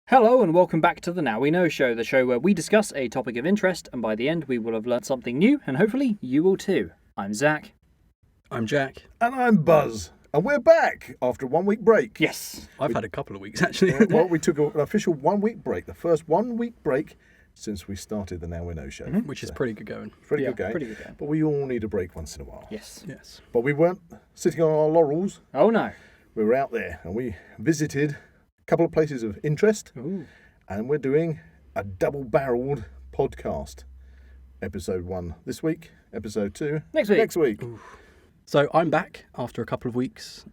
Hello and welcome back to the Now We Know Show, the show where we discuss a topic of interest and by the end we will have learned something new and hopefully you will too. I'm Zach. I'm Jack. And I'm Buzz. And we're back after a 1 week break. Yes. I've had a couple of weeks actually. Well, we took an official 1 week break, the first 1 week break since we started the Now We Know Show. Which is pretty good going. Pretty good going. Pretty good going. But we all need a break once in a while. Yes. Yes. But we weren't sitting on our laurels. Oh no. We were out there and we visited a couple of places of interest. Ooh. And we're doing a double-barreled podcast. Episode 1 this week, episode 2 Next week. next week. So I'm back after a couple of weeks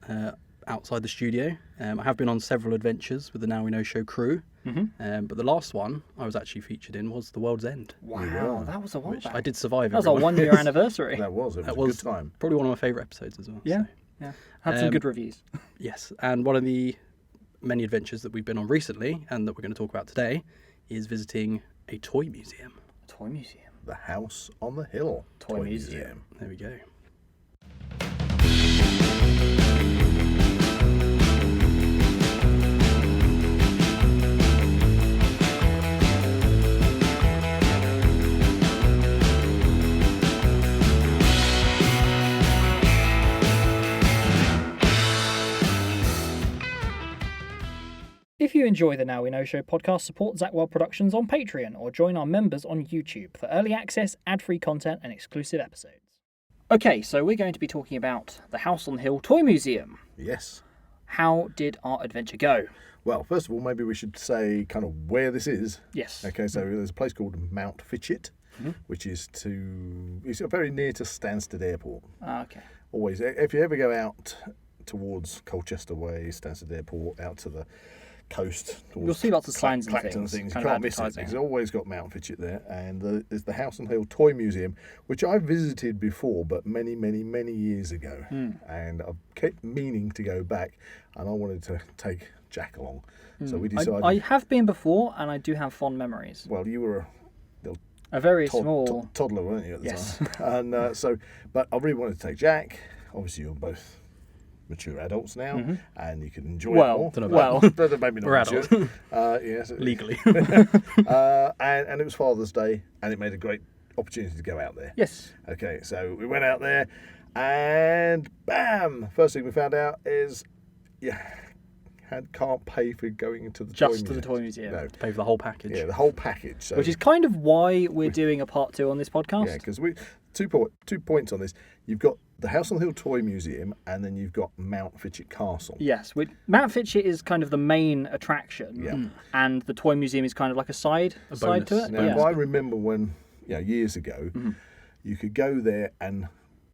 outside the studio. I have been on several adventures with the Now We Know Show crew. But the last one I was actually featured in was The World's End. Wow, that was a while Which back. I did survive. That was our 1 year anniversary. That was a That good time. probably one of my favourite episodes as well. Yeah. So. Yeah. Had some good reviews. Yes, and one of the many adventures that we've been on recently and that we're going to talk about today is visiting a toy museum. Toy museum. The House on the Hill. Toy Museum. There we go. If you enjoy the Now We Know Show podcast, support Zak Wylde Productions on Patreon or join our members on YouTube for early access, ad-free content and exclusive episodes. Okay, so we're going to be talking about the House on the Hill Toy Museum. Yes. How did our adventure go? Well, first of all, maybe we should say kind of where this is. Yes. Okay, so there's a place called Mount Fitchet, which is it's very near to Stansted Airport. Okay. Always, if you ever go out towards Colchester Way, Stansted Airport, out to the coast, You'll see lots of signs and Clacton things. You kind of can't miss it. advertising. It's always got Mount Fitchet there, and there's the House on the Hill Toy Museum, which I visited before, but many, many, many years ago, and I've kept meaning to go back, and I wanted to take Jack along, so we decided. I have been before and I do have fond memories. Well, you were A very small... toddler, weren't you, at the Yes. time? And but I really wanted to take Jack. Obviously, you're both mature adults now, and you can enjoy Well, it more. don't know well. about But maybe not We're mature. adults. Yes, Legally. and it was Father's Day, and it made a great opportunity to go out there. Yes. Okay, so we went out there, and bam! First thing we found out is, can't pay for going into the toy Just museum. to the toy museum. No, Pay for the whole package. yeah, the whole package. So, Which is kind of why we're doing a part 2 on this podcast. yeah, because we two points on this. You've got the House on the Hill Toy Museum, and then you've got Mount Fitchet Castle. Yes, Mount Fitchet is kind of the main attraction, Yeah. and the toy museum is kind of like a side to bonus. it. Now, I remember when, years ago, you could go there and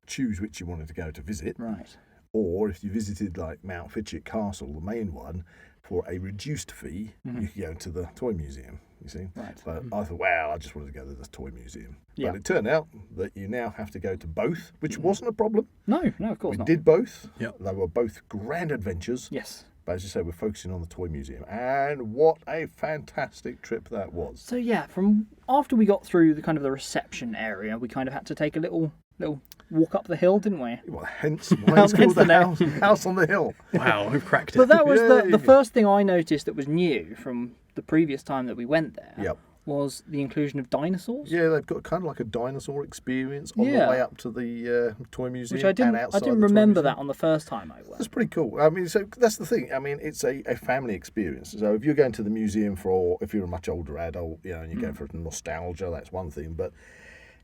choose which you wanted to go to visit, Right. or if you visited like Mount Fitchet Castle, the main one, for a reduced fee, you could go to the toy museum. You see, Right. But I thought, wow, I just wanted to go to the toy museum. Yeah. But it turned out that you now have to go to both, which wasn't a problem. No, of course We not. did both. Yep. They were both grand adventures. Yes. But as you say, we're focusing on the toy museum, and what a fantastic trip that was. So yeah, from after we got through the kind of the reception area, we kind of had to take a little walk up the hill, didn't we? Well, hence why it's Hence called the the house on the hill. Wow, we've cracked it. But that was the Yay. first thing I noticed that was new from the previous time that we went there. Yep. Was the inclusion of dinosaurs. Yeah, they've got kind of like a dinosaur experience on the Yeah. way up to the toy museum, Which I didn't and outside didn't the toy remember museum. that on the first time I went. That's pretty cool. I mean, so that's the thing. I mean, it's a family experience. So if you're going to the museum if you're a much older adult, and you go for nostalgia, that's one thing. But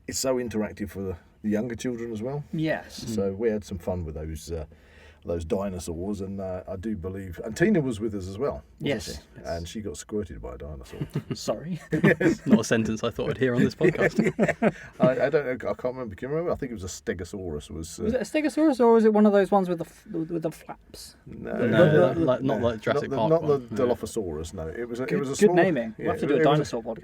it's so interactive for the younger children as well. Yes. So we had some fun with those dinosaurs, and I do believe, and Tina was with us as well. Wasn't Yes. she? Yes. And she got squirted by a dinosaur. Sorry. Not a sentence I thought I'd hear on this podcast. I don't know. I can't remember. Can you remember? I think it was a Stegosaurus. Was it a Stegosaurus or was it one of those ones with the flaps? No, No, not like Jurassic Park Not one. the Dilophosaurus. No, it was a Good small, naming. We'll have to do a dinosaur podcast.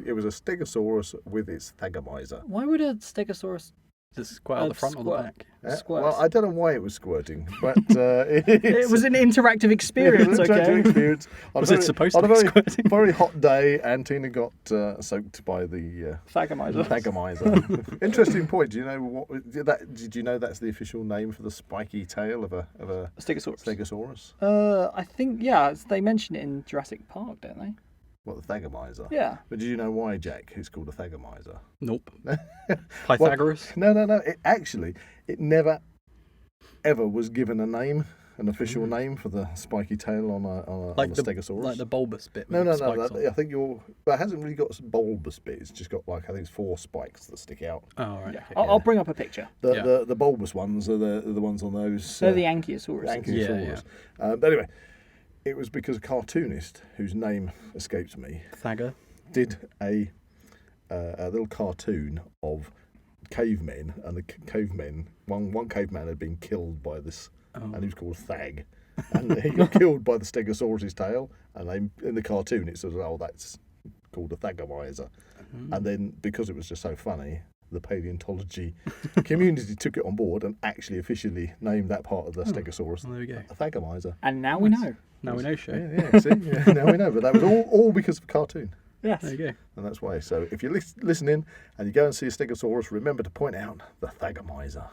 It was a Stegosaurus with its thagomizer. Why would a Stegosaurus Does it squirt out the front or the back? Squirt. Well, I don't know why it was squirting, but It was an interactive experience, okay? Experience. Was it supposed to be squirting? Very hot day, and Tina got soaked by the Thagomizer. Interesting point. Do you know what? Did you know that's the official name for the spiky tail of a Stegosaurus? I think they mention it in Jurassic Park, don't they? What, the Thagomizer? Yeah. But did you know why, Jack, it's called a Thagomizer? Nope. Pythagoras? Well, no. It never, ever was given a name, an official name for the spiky tail on a Stegosaurus. Like the bulbous bit. No. I think it hasn't really got a bulbous bit. It's just got I think it's 4 spikes that stick out. Oh, right. Yeah. I'll bring up a picture. The bulbous ones are the ones on those. They're the Ankylosaurus. Yeah. But anyway, it was because a cartoonist whose name escapes me did a little cartoon of cavemen, and the cavemen, one caveman had been killed by this, and he was called Thag, and he got killed by the Stegosaurus's tail, and in the cartoon it says, "Oh, that's called a Thagomizer," and then because it was just so funny, the paleontology community took it on board and actually officially named that part of the Stegosaurus there we go. a Thagomizer. And now we know. Now we know, show. Yeah, see? Yeah, now we know. But that was all because of a cartoon. Yes. There you go. And that's why. So if you're listening and you go and see a Stegosaurus, remember to point out the Thagomizer.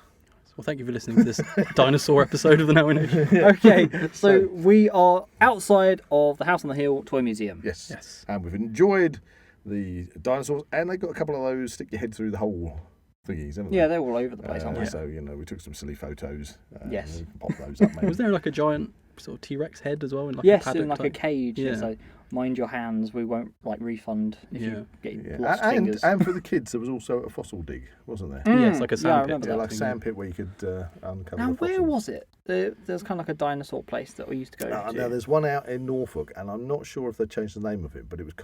Well, thank you for listening to this dinosaur episode of the Now We Know Show. Okay, so we are outside of the House on the Hill Toy Museum. Yes. And we've enjoyed the dinosaurs, and they've got a couple of those stick your head through the hole thingies, haven't they? Yeah, they're all over the place, aren't they? So, we took some silly photos. Yes. We can pop those up, maybe. Was there like a giant sort of T-Rex head as well? In like Yes, a paddock in like a type? cage. Yeah. So mind your hands, we won't refund if you get lost fingers. And for the kids, there was also a fossil dig, wasn't there? Yeah, it's like a I sand remember pit. that. Like a sand pit where you could uncover Now, the fossils. where was it? There's kind of like a dinosaur place that we used to go to. Now there's one out in Norfolk, and I'm not sure if they changed the name of it, but it was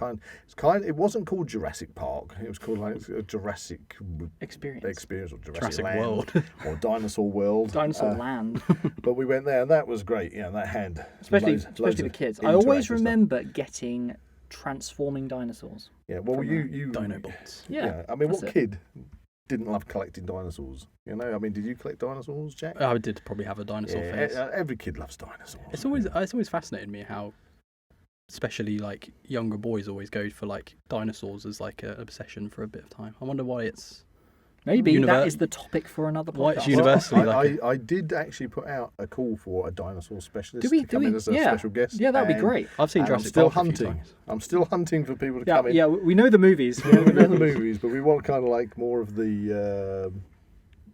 it wasn't called Jurassic Park. It was called like a Jurassic Experience or Jurassic Land World or Dinosaur World. Dinosaur Land. But we went there, and that was great. Yeah, that had Especially loads for of kids. I always interactive stuff. remember getting transforming dinosaurs. Yeah, well, you Dinobots. Yeah, I mean, that's what it. kid didn't love collecting dinosaurs? I mean, did you collect dinosaurs, Jack? I did probably have a dinosaur face. Every kid loves dinosaurs. It's always fascinated me how, especially like younger boys, always go for like dinosaurs as like an obsession for a bit of time. I wonder why it's Maybe that is the topic for another podcast. Why it's universally I did actually put out a call for a dinosaur specialist Do to come in as a special guest. Yeah, that'd be and- great. I've seen and Jurassic I'm still Park a few hunting. times. I'm still hunting for people to Yeah, come in. yeah, we know the movies. We know the movies, but we want kind of like more of the,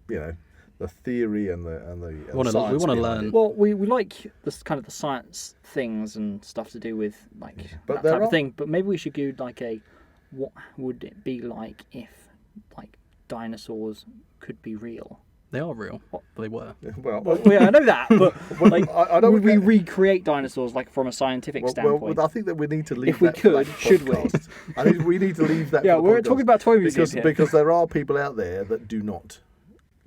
the theory and the We want to science behind learn. it. Well, we like this kind of the science things and stuff to do with like But that there type are- of thing. But maybe we should do like what would it be like if like dinosaurs could be real? They are real. Well, they were. Well, Yeah, I know that, but like, I don't would we get- recreate dinosaurs like from a scientific standpoint? I think that we need to leave If we that for could, that should we? podcast. I think we need to leave that. Yeah, for the we're podcast talking about toy museums here. because there are people out there that do not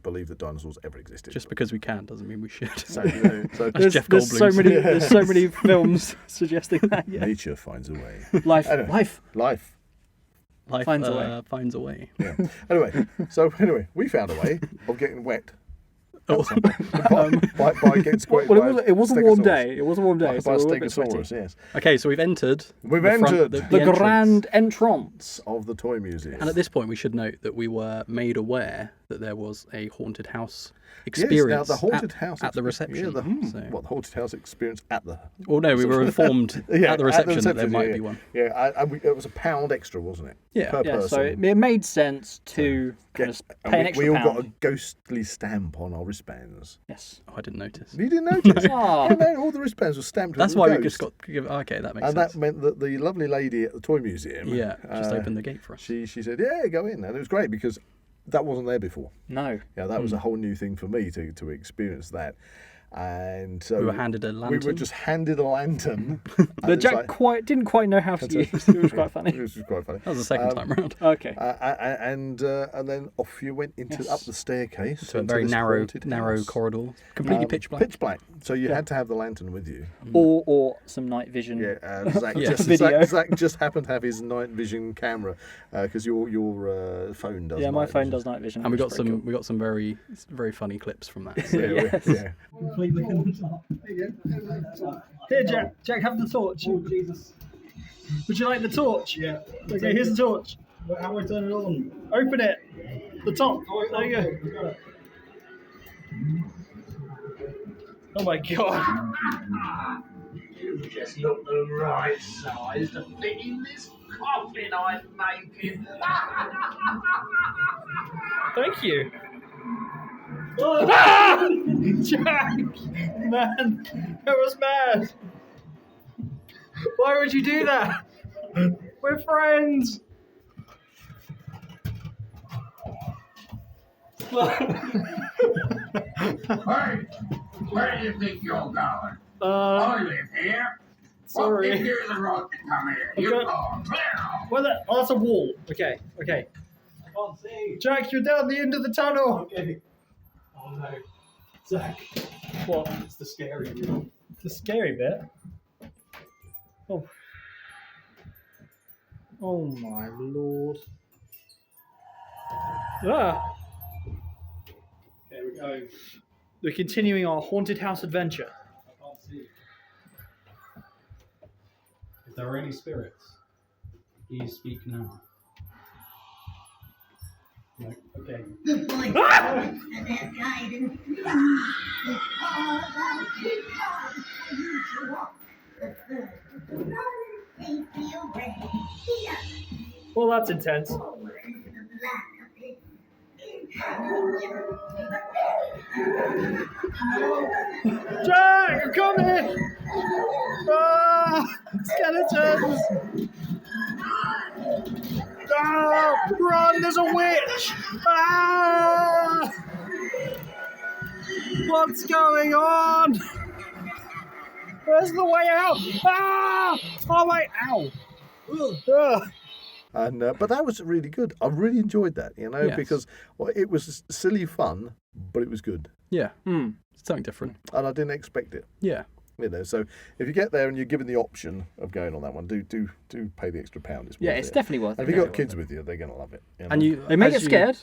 believe that dinosaurs ever existed. Just because we can doesn't mean we should. so That's Jeff there's so Goldblum's. many there's so many films suggesting that. Yeah. nature finds a way. Life. Life. Life Finds a way. Finds a way. Yeah. Anyway, we found a way of getting wet. Oh. by getting squirted Well, by it was a warm Stegosaurus. day. It was a warm day. By So a we were a bit sweaty. Stegosaurus, yes. Okay, so we've entered. We've the front- entered The entrance. grand entrance. Of the toy museum. And at this point, we should note that we were made aware that there was a haunted house Yes, experience now the haunted at, house at the experience- reception. Yeah, So- what the haunted house experience at the. Well, no, we were informed at the reception that there might be one. Yeah, it was £1 extra, wasn't it? Yeah. Per Yeah, person. so it made sense to kind of And pay an extra we all pound. got a ghostly stamp on our wristbands. Yes. Oh, I didn't notice. You didn't notice? Ah. Yeah, man, all the wristbands were stamped. That's with why a we ghost. just got. Okay, that makes And sense. that meant that the lovely lady at the toy museum, Yeah, just opened the gate for us. She said, "Yeah, go in," and it was great because that wasn't there before. No. Yeah, that was a whole new thing for me to experience that. And so we were handed a lantern. We were just handed a lantern. But Jack didn't quite know how to use. It was quite funny. It was quite funny. That was the second time round. Okay. And then off you went up the staircase To a into very this narrow haunted house. corridor, completely pitch black. Pitch black. So you had to have the lantern with you. Or some night vision. Yeah, Zach, Zach just happened to have his night vision camera because your phone does. Yeah, my phone vision. does night vision. And we got some very funny clips from that. So. Yeah. Here, Jack. Jack, have the torch. Oh, Jesus. Would you like the torch? Yeah. Okay, here's the torch. How do I turn it on? Open it. The top. There you go. Oh my god. You just look the right size to fit in this coffin I'm making. Thank you. Ah! Jack! Man, that was mad. Why would you do that? We're friends. Hey, where do you think you're going? I live here. Sorry. What gives you the right to come here? You're gone. Clear off. Well, that's a wall. Okay. I can't see. Jack, you're down the end of the tunnel. Okay. Oh no. Zach. What? It's the scary bit. The scary bit. Oh. Oh my lord. Ah. There we go. We're continuing our haunted house adventure. I can't see. If there are any spirits, please speak now. No. Okay. The voice and their guidance. All thou keep on, you to walk the third. Take me away, the other, Well, that's intense. forward into the black abyss. Jack, I'm coming! Ah, skeletons! Ah, run! There's a witch! Ah! What's going on? Where's the way out? Ah! Oh my! Ow! Ugh. And but that was really good. I really enjoyed that, Yes. because it was silly fun, but it was good, Yeah. Something different. and I didn't expect it. Yeah. So if you get there and you're given the option of going on that one, do pay the extra £1. It's Yeah, worth it's it. definitely worth And it. if you've got kids with you, they're going to love it. And They may as get you- scared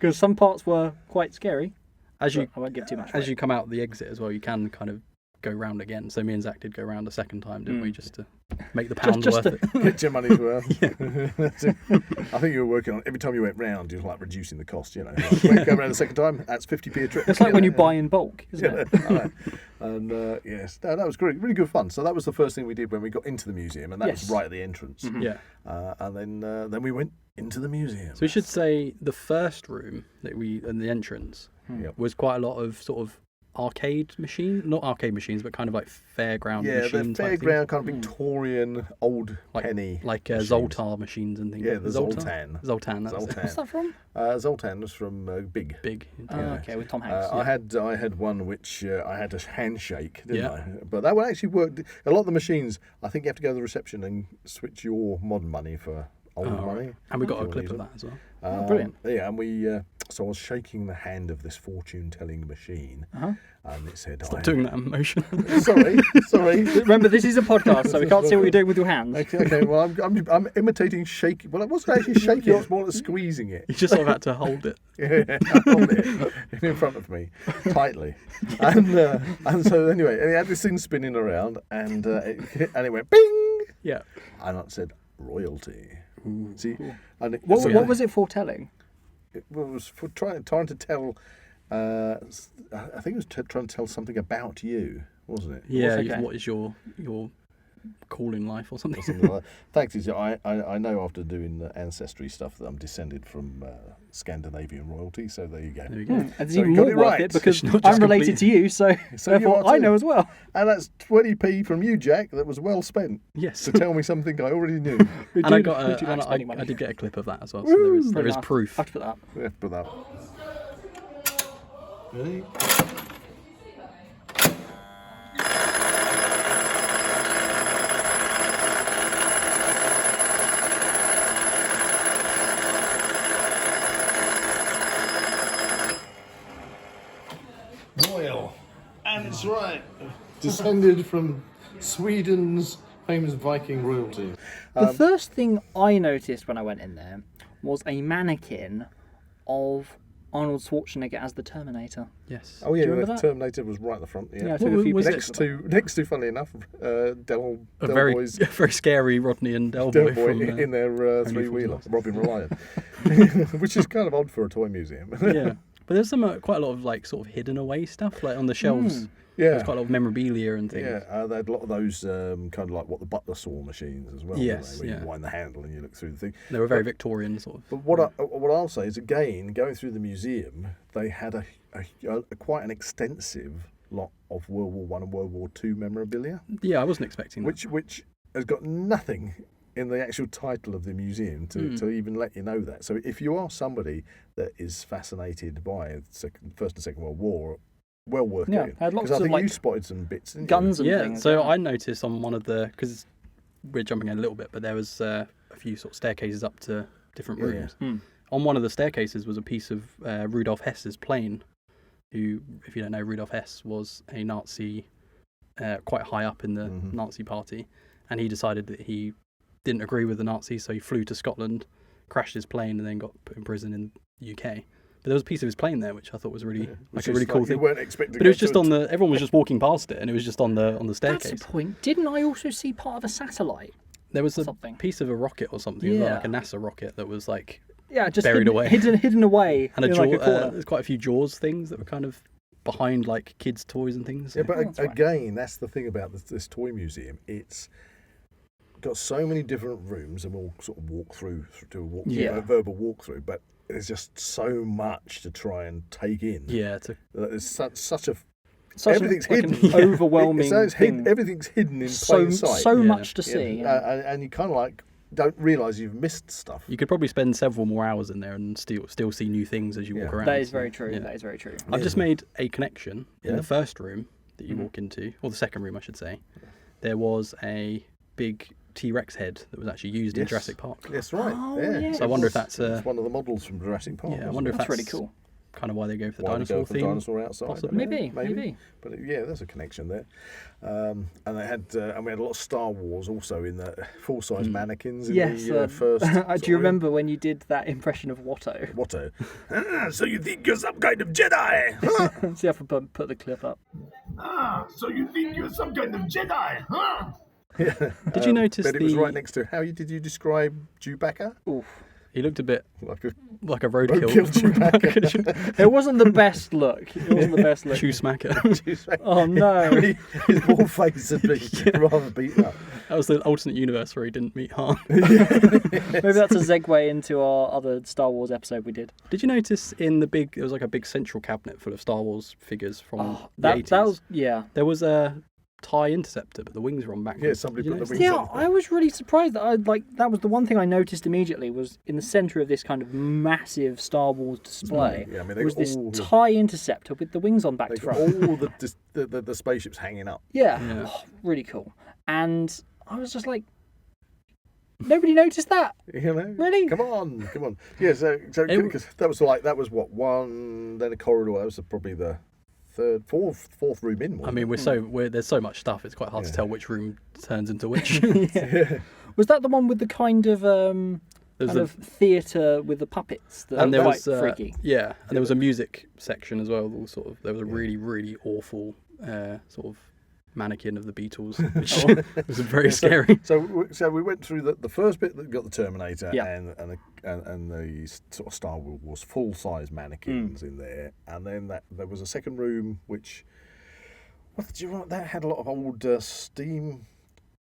because some parts were quite scary. As you I won't give too much. as you come out the exit as well, you can kind of go round again. So me and Zach did go round a second time, didn't we? Just to make the pounds just worth it. get your money's worth. That's it. I think you were working on every time you went round, you were like reducing the cost. Like, go round the second time, that's 50p a trip. It's like when you buy in bulk, isn't it? I know. And yes, that was great, really good fun. So that was the first thing we did when we got into the museum, and that was Yes. right at the entrance. Yeah. And then we went into the museum. So we should say the first room that in the entrance Yep. was quite a lot of sort of not arcade machines, but kind of like fairground Yeah, the machines. type fairground kind of Victorian old penny. like machines. Zoltar machines and things. Yeah, the Zoltan. Zoltan. That's it. Zoltan. What's that from? Zoltan was from Big. Big. Oh, okay, with Tom Hanks. I had one which I had a handshake, didn't Yeah. I? But that one actually worked. A lot of the machines, I think you have to go to the reception and switch your modern money for old money. And we got a If you clip of wanna that as well. Brilliant. Yeah, and we. So I was shaking the hand of this fortune-telling machine, and it said, Stop doing that motion. Sorry. Remember, this is a podcast, so we can't see what you're doing with your hands. Okay. Well, I'm imitating shaking. Well, I wasn't actually shaking. It was more like squeezing it. You just sort of had to hold it. Yeah, I hold it in front of me tightly, and so anyway, and it had this thing spinning around, and it went bing, Yeah. and it said royalty. See, and What was it foretelling? it was for trying to tell. I think it was trying to tell something about you, wasn't it? Yeah. okay. What is your calling life or something? Something like that. Thanks, is I know after doing the ancestry stuff that I'm descended from Scandinavian royalty. So there you go. There you go. And it's So even you got more it worth right. it because It's not I'm just related to you, so you therefore are I too. know as well. And that's 20p from you, Jack. That was well spent Yes. to tell me something I already knew. And I got we do like spending I money. did get a clip of that as well. So there is Enough. proof. I have to put that up. Yeah, but that. Ready? descended from Sweden's famous Viking royalty. The first thing I noticed when I went in there was a mannequin of Arnold Schwarzenegger as the Terminator. Yes. Oh yeah, Do you remember the that? Terminator was right at the front. Yeah, I Yeah, took a few was it? pictures. next to, funnily enough, Del A very, Boy's very scary Rodney and Del Del Boy Boy from in their Only three-wheeler, Fools. Robin Reliant, which is kind of odd for a toy museum. Yeah, but there's some quite a lot of like sort of hidden away stuff, like on the shelves. Yeah. There's quite a lot of memorabilia and things. Yeah, they had a lot of those kind of like what the butler saw machines as well. Yes, didn't they? Where yeah. you wind the handle and you look through the thing. They were very Victorian sort of. But what I'll say is, again, going through the museum, they had a quite an extensive lot of World War One and World War Two memorabilia, Yeah, I wasn't expecting that. which has got nothing in the actual title of the museum to even let you know that. So if you are somebody that is fascinated by First and Second World War, well worth Yeah, doing. had lots Because I of, think like, you spotted some bits, didn't guns you? and Yeah, things. so yeah. I noticed on one of the, because we're jumping in a little bit, but there was a few sort of staircases up to different Yeah, rooms. Hmm. On one of the staircases was a piece of Rudolf Hess's plane, who, if you don't know, Rudolf Hess was a Nazi, quite high up in the Nazi party, and he decided that he didn't agree with the Nazis, so he flew to Scotland, crashed his plane, and then got put in prison in the UK. But there was a piece of his plane there, which I thought was really Which a is really cool like thing. You weren't expecting. But it was just on the. Everyone was just walking past it, and it was just on the staircase. That's a point. Didn't I also see part of a satellite? There was a something. piece of a rocket or something, as well, Yeah. like a NASA rocket that was like Yeah, just Buried hidden, away. hidden away and a in jaw. like a corner. There's quite a few Jaws things that were kind of behind like kids' toys and things. Yeah, so- but that's right. again, that's the thing about this toy museum. It's got so many different rooms, and we'll sort of walk through, do Yeah. a verbal walkthrough. But there's just so much to try and take in. yeah, it's a, There's such a Such everything's like hidden. an overwhelming thing. Everything's hidden in so plain sight. so Yeah. much to Yeah, see. Yeah. and you kind of like don't realise you've missed stuff. you could probably spend several more hours in there and still see new things as you walk Yeah. around. That is so, very true. yeah. That is very true. I've just made a connection in Yeah. the first room that you walk into, or the second room, I should say. There was a big T-Rex head that was actually used in Yes. Jurassic Park. That's right. Oh, yeah. yeah. So I wonder if that's It's one of the models from Jurassic Park. yeah, I wasn't wonder it? if That's that's really cool. kind of why they go for the Why they dinosaur go for the theme. dinosaur outside. possibly. Maybe. But yeah, there's a connection there. And they had, and we had a lot of Star Wars also in the full-size mannequins in Yes. the first. Do you remember when you did that impression of Watto? Watto. So you think you're some kind of Jedi? Huh? See if I can put the clip up. So you think you're some kind of Jedi, huh? Did you notice But it was the? right next to. Did you describe Chewbacca? Oof. He looked a bit Like a like a roadkill. roadkill Chewbacca. It wasn't the best look. It wasn't the best look. Chew smacker. Oh no. His whole face had been rather beaten up. That was the alternate universe where he didn't meet Han. Maybe that's a segue into our other Star Wars episode we did. Did you notice in the big? There was like a big central cabinet full of Star Wars figures from Oh, the that 80s. was yeah. There was a TIE Interceptor, but the wings were on backwards. Yeah, somebody Did you put the notice wings that? on. Yeah, I was really surprised that that was the one thing I noticed immediately was in the centre of this kind of massive Star Wars display Yeah, I mean, they was got this all the- TIE Interceptor with the wings on back They to got front. all the spaceships hanging up. Yeah, Yeah. Oh, really cool. And I was just like, nobody noticed that. You know? Really? Come on. Yeah, so It- cause that was what one, then a corridor. That was probably the fourth room in. I wasn't mean, it? there's so much stuff. It's quite hard to Yeah. tell which room turns into which. Was that the one with the kind of There's kind a- of theatre with the puppets that and there were was quite freaky? yeah, and there was a music section as well. All sort of there was a really really awful sort of mannequin of the Beatles, which was very scary. So we went through the first bit that got the Terminator Yeah. and the sort of Star Wars full size mannequins in there, and then there was a second room which that had a lot of old steam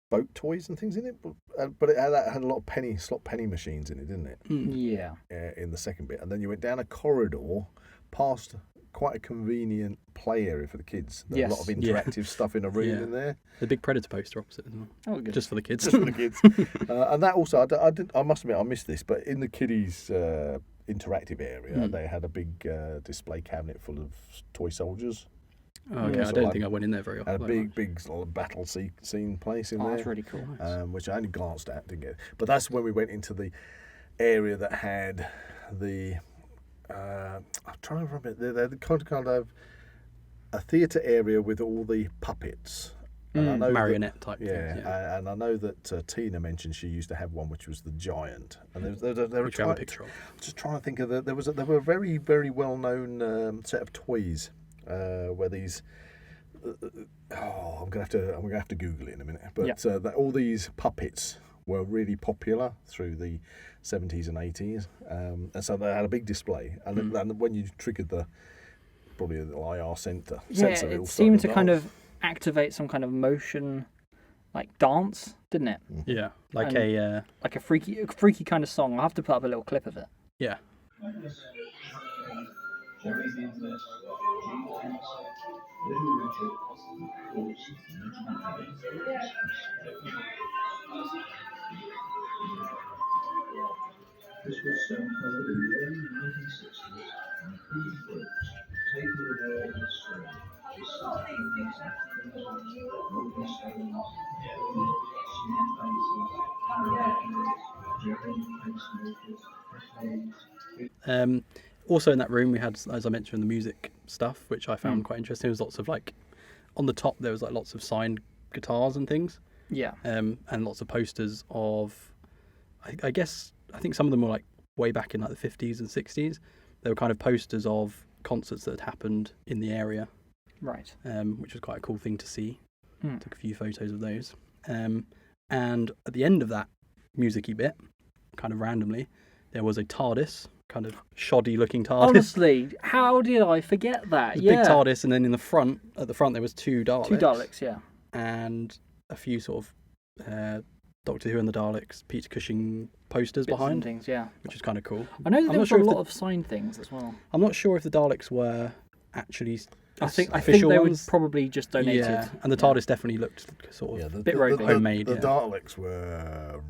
boat toys and things in it, but it had a lot of slot penny machines in it, didn't it? Yeah. In the second bit, and then you went down a corridor past quite a convenient play area for the kids. There was a lot of Yes. interactive stuff in a room Yeah. in there. The big Predator poster opposite as well, That was good. just for the kids. Just for the kids. And that also, I must admit, I missed this, but in the kiddies' interactive area, they had a big display cabinet full of toy soldiers. Okay, I So don't like- think I went in there very often. Had a big sort of battle scene place in Oh, there. that's really cool. Which I only glanced at, didn't get. But that's when we went into the area that had the. I'm trying to remember. They're the kind of a theatre area with all the puppets. And I know Marionette type things. Yeah, and I know that Tina mentioned she used to have one which was the giant. And there were Which we have a picture of. Just trying to think of there were a very, very well known set of toys where these. I'm gonna have to Google it in a minute. But that all these puppets were really popular through the 70s and 80s, and so they had a big display. And then when you triggered probably the IR sensor, it seemed to kind of activate some kind of motion, like dance, didn't it? Yeah, like a freaky kind of song. I'll have to put up a little clip of it. Yeah. This was sometime in the early 1960s, and Pete Brooks, taking it over the street, decided to Rolling Stones, Also in that room we had, as I mentioned, the music stuff, which I found quite interesting. There was lots of like, on the top there was like lots of signed guitars and things. Yeah. And lots of posters of, I think some of them were like way back in like the 50s and 60s. They were kind of posters of concerts that had happened in the area. Right. Which was quite a cool thing to see. Took a few photos of those. And at the end of that music-y bit, kind of randomly, there was a TARDIS, kind of shoddy looking TARDIS. Honestly, how did I forget that? Big TARDIS, and then at the front there was two Daleks. Two Daleks, yeah. And a few sort of Doctor Who and the Daleks, Peter Cushing posters Bits behind. And things, yeah. Which is kind of cool. I know that there was a lot of signed things as well. I'm not sure if the Daleks were actually I think official they ones. were probably just donated. Yeah, and the TARDIS definitely looked sort of a bit ropey. homemade. The Daleks were,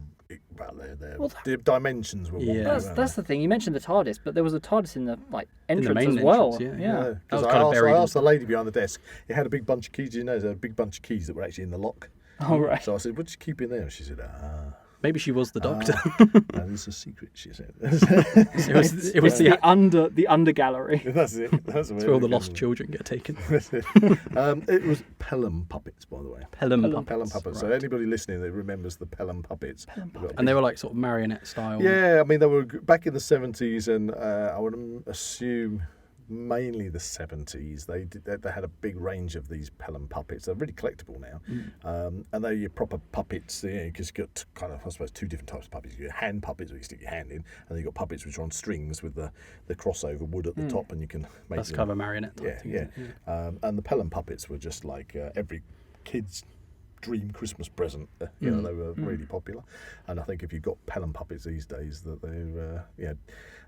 their dimensions were wonky, That's the thing. You mentioned the TARDIS, but there was a TARDIS in the entrance as well. Yeah. That was I asked the lady behind the desk. It had a big bunch of keys. You know, there had a big bunch of keys that were actually in the lock. Oh, right. So I said, "What did you keep in there?" And she said, Maybe she was the Doctor. That is a secret, she said. it was the under gallery. That's it. That's where all the lost children get taken. It was Pelham puppets, by the way. Pelham puppets. Right. So anybody listening that remembers the Pelham puppets. And they were like sort of marionette style. Yeah, I mean, they were back in the 70s, and I would assume mainly the 70s. They had a big range of these Pelham puppets. They're really collectible now, and they're your proper puppets. Because you've got kind of, I suppose, two different types of puppets. You got hand puppets where you stick your hand in, and then you've got puppets which are on strings with the crossover wood at the top, and you can make that's kind of a marionette type thing. Yeah. And the Pelham puppets were just like every kid's dream Christmas present. They were really popular, and I think if you've got Pelham puppets these days, that they're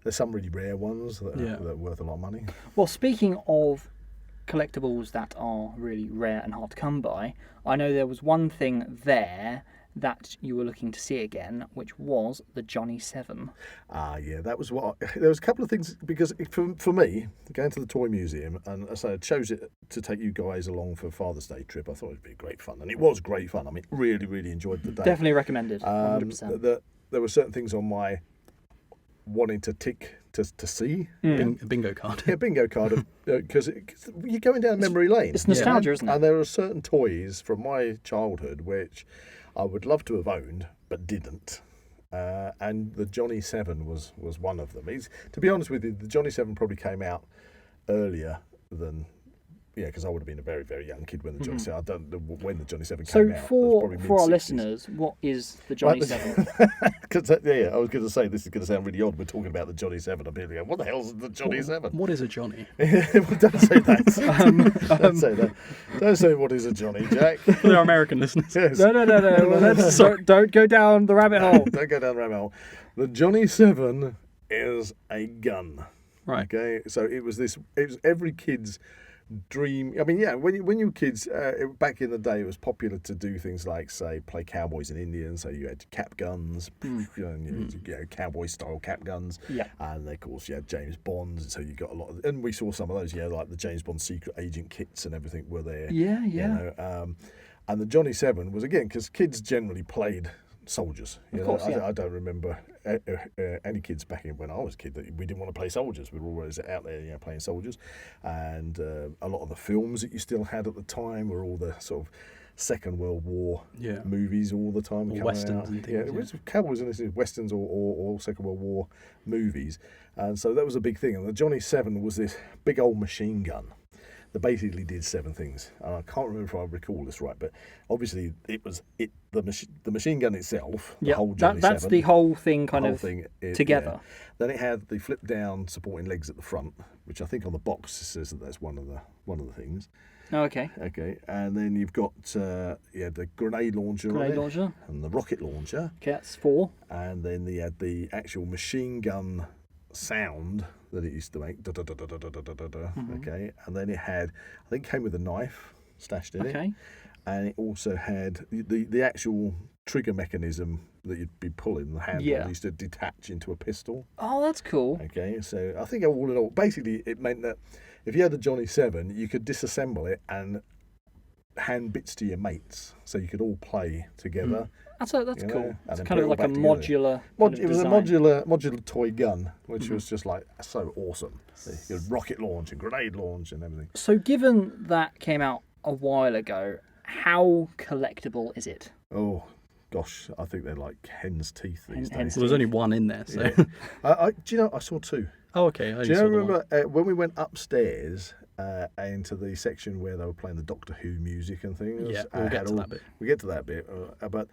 there's some really rare ones that are worth a lot of money. Well, speaking of collectibles that are really rare and hard to come by, I know there was one thing there that you were looking to see again, which was the Johnny 7. That was there was a couple of things, because for me, going to the toy museum, and as I chose it to take you guys along for Father's Day trip, I thought it'd be great fun, and it was great fun. I mean, really, really enjoyed the day. Definitely recommended, 100%. There were certain things on my wanting to tick to see. A bingo card. Yeah, bingo card, because you're going down memory lane. It's nostalgia, isn't it? And there are certain toys from my childhood which I would love to have owned, but didn't. And the Johnny 7 was one of them. To be honest with you, the Johnny 7 probably came out earlier than... Yeah, because I would have been a very, very young kid when the Johnny 7... I don't know when the Johnny 7 came out. So for our listeners, what is the Johnny 7? Because I was going to say, this is going to sound really odd. We're talking about the Johnny 7. I'm going, what the hell's the Johnny 7? What is a Johnny? Well, don't say that. Don't say that. Don't say what is a Johnny, Jack. For our American listeners. Yes. No. Well, don't go down the rabbit hole. Don't go down the rabbit hole. The Johnny 7 is a gun. Right. Okay. So it was every kid's dream. I mean, yeah, when you were kids, back in the day, it was popular to do things like, say, play cowboys and Indians. So you had cap guns, cowboy style cap guns. Yeah. And of course you had James Bond. So you got a lot of, and we saw some of those. Yeah, like the James Bond secret agent kits and everything were there. Yeah. And the Johnny 7 was, again, because kids generally played soldiers. Of course, yeah. I don't remember any kids back in when I was a kid that we didn't want to play soldiers. We were always out there, playing soldiers. And a lot of the films that you still had at the time were all the sort of Second World War movies all the time. Or westerns and things. It was cowboys and westerns or Second World War movies. And so that was a big thing. And the Johnny 7 was this big old machine gun that basically did 7 things. And I can't remember if I recall this right, but obviously the machine gun itself, the whole Johnny 7. That's the whole thing together. Yeah. Then it had the flip down supporting legs at the front, which I think on the box says that that's one of the things. Oh, okay. Okay, and then you've got the grenade launcher and the rocket launcher. Okay, that's 4. And then you had the actual machine gun sound that it used to make. Okay, and then I think it came with a knife stashed in it. And it also had the actual trigger mechanism that you'd be pulling, the handle used to detach into a pistol. Oh, that's cool. Okay, so I think all in all, basically it meant that if you had the Johnny 7, you could disassemble it and hand bits to your mates, so you could all play together. That's cool. It's kind of like a modular. It was a modular toy gun, which was just like so awesome. So you could rocket launch and grenade launch and everything. So, given that came out a while ago, how collectible is it? Oh gosh, I think they're like hen's teeth these days. Well, there's only one in there, so. Do you know? I saw 2. Oh, okay. Do you remember when we went upstairs into the section where they were playing the Doctor Who music and things? Yeah, we'll get to that bit. We get to that bit, but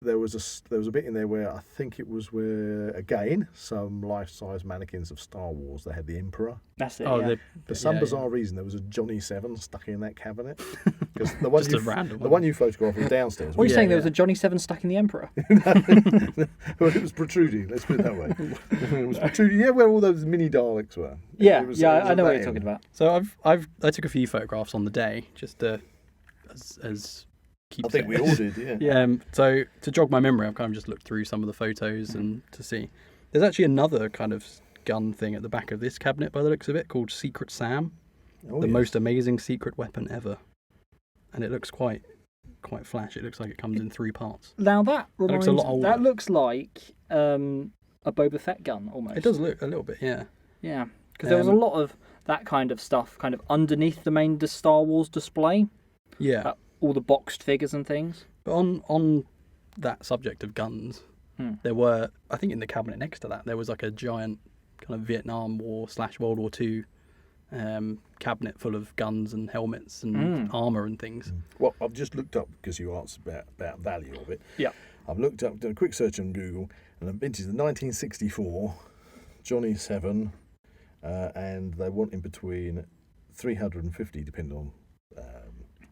there was a bit in there where I think it was where again some life-size mannequins of Star Wars. They had the Emperor. That's it. Oh, for some bizarre reason, there was a Johnny 7 stuck in that cabinet. Because the one the one you photographed was downstairs. What are you saying? There was a Johnny 7 stuck in the Emperor? Well, it was protruding. Let's put it that way. It was protruding. Yeah, where all those mini Daleks were. Yeah, I know what you're talking about. So I took a few photographs on the day just as I think we all did, yeah. So to jog my memory, I've kind of just looked through some of the photos and to see. There's actually another kind of gun thing at the back of this cabinet by the looks of it called Secret Sam. The most amazing secret weapon ever. And it looks quite flash. It looks like it comes in 3 parts. Now that reminds looks a lot older. That looks like a Boba Fett gun almost. It does look a little bit, yeah. Yeah, because there was a lot of that kind of stuff kind of underneath the main Star Wars display. Yeah. All the boxed figures and things. But on that subject of guns, there were, I think in the cabinet next to that, there was like a giant kind of Vietnam War / World War II cabinet full of guns and helmets and armour and things. Well, I've just looked up, because you asked about value of it. Yeah. I've looked up, done a quick search on Google, and the vintage is the 1964 Johnny 7, and they want in between 350, depending on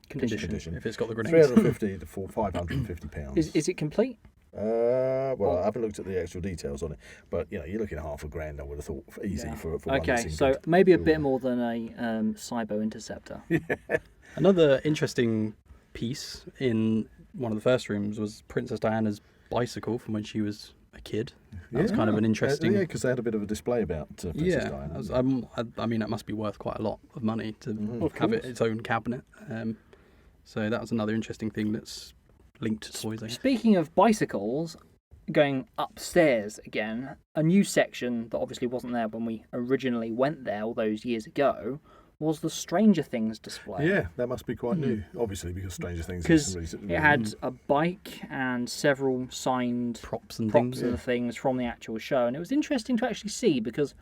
condition. If it's got the grenades. 350 to £550. Is it complete? Well, I haven't looked at the actual details on it, but you're looking at £1,000. I would have thought easy for one. Okay, so maybe a bit more than a Cybo Interceptor. Yeah. Another interesting piece in one of the first rooms was Princess Diana's bicycle from when she was a kid. That was kind of an interesting. Yeah, because they had a bit of a display about Princess Diana. I mean, that must be worth quite a lot of money to have its own cabinet. So that was another interesting thing that's linked to toys. Speaking of bicycles, going upstairs again, a new section that obviously wasn't there when we originally went there all those years ago was the Stranger Things display. Yeah, that must be quite new, obviously, because Stranger Things is it had a bike and several signed props and things from the actual show, and it was interesting to actually see because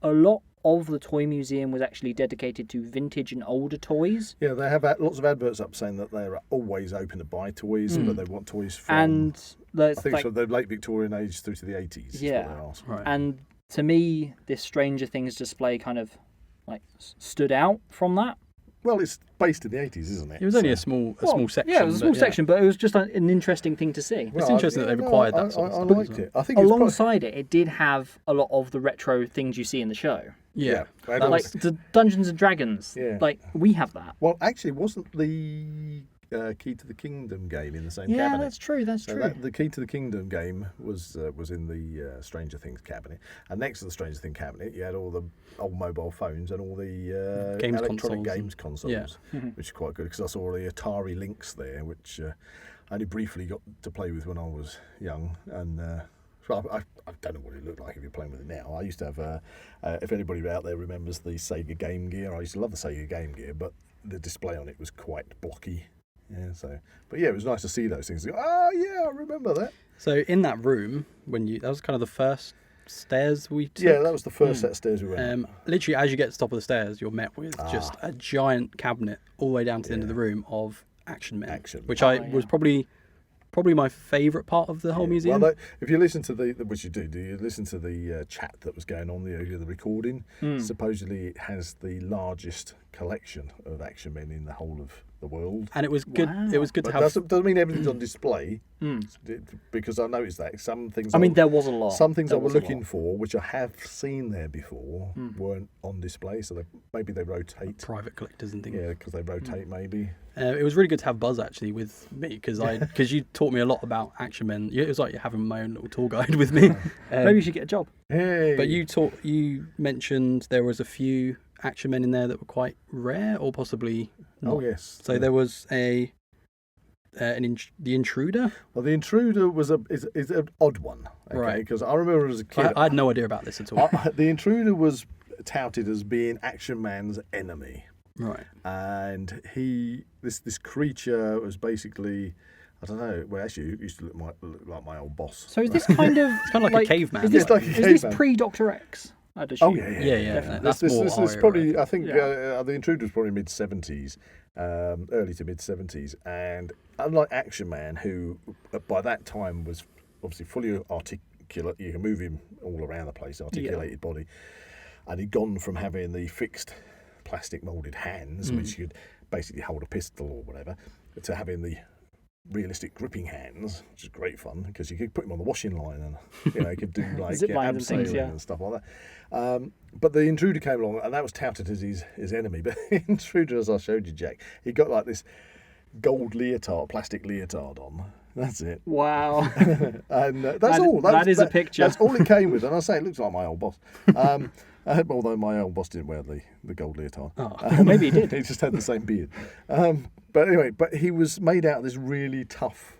a lot of the toy museum was actually dedicated to vintage and older toys. Yeah, they have lots of adverts up saying that they're always open to buy toys, but they want toys from I think from the late Victorian age through to the 80s. Yeah, right. And to me, this Stranger Things display kind of like stood out from that. Well, it's based in the 80s, isn't it? It was only a small section. Yeah, it was a small section, but it was just an interesting thing to see. It's interesting that they've acquired that sort of stuff. I liked it. I think alongside it did have a lot of the retro things you see in the show. Yeah. Like the Dungeons and Dragons. Yeah. Like, we have that. Well, actually, wasn't the Key to the Kingdom game in the same cabinet? Yeah, that's true. The Key to the Kingdom game was in the Stranger Things cabinet, and next to the Stranger Things cabinet, you had all the old mobile phones and all the electronic games consoles, which is quite good because I saw all the Atari Lynx there, which only briefly got to play with when I was young, and so I don't know what it looked like if you're playing with it now. I used to have, if anybody out there remembers the Sega Game Gear, I used to love the Sega Game Gear, but the display on it was quite blocky. Yeah, but yeah, it was nice to see those things. Oh yeah, I remember that. So in that room, that was kind of the first stairs we took. Yeah, that was the first set of stairs we went up. Literally, as you get to the top of the stairs, you're met with just a giant cabinet all the way down to the end of the room of Action Men, which was probably my favourite part of the whole museum. Well, if you listen to which you do you listen to the chat that was going on, the recording? Supposedly it has the largest collection of Action Men in the whole of the world. And it was good. Wow. It was good to have. Doesn't mean everything's on display, because I noticed that some things. There was a lot. Some things I was looking for, which I have seen there before, weren't on display. So maybe they rotate. Private collectors and things. Yeah, because they rotate maybe. It was really good to have Buzz actually with me because you taught me a lot about Action Men. It was like you're having my own little tour guide with me. Maybe you should get a job. Hey. But you mentioned there was a few Action Men in there that were quite rare, or possibly not. Oh yes. So there was the Intruder. Well, the Intruder is an odd one, okay? Right? Because I remember as a kid, I had no idea about this at all. The Intruder was touted as being Action Man's enemy. Right. And this creature was basically, I don't know. Well, actually, it used to look like my old boss. So is this kind of it's kind of like a caveman? Is this pre-Dr. X? I'd assume. Oh yeah. That's this is probably. right? I think the Intruder was probably mid-70s, early to mid-70s, and unlike Action Man, who by that time was obviously fully articulate, you can move him all around the place, articulated body, and he'd gone from having the fixed plastic moulded hands, which could basically hold a pistol or whatever, to having the realistic gripping hands, which is great fun because you could put him on the washing line and you could do like zip lines and things, and stuff like that. But the Intruder came along, and that was touted as his enemy. But the Intruder, as I showed you, Jack, he got like this gold leotard, plastic leotard on. That's it. Wow. And that's all. That is a picture. That's all it came with. And I say it looks like my old boss. Although my old boss didn't wear the gold leotard. Oh, maybe he did. He just had the same beard. But anyway, he was made out of this really tough,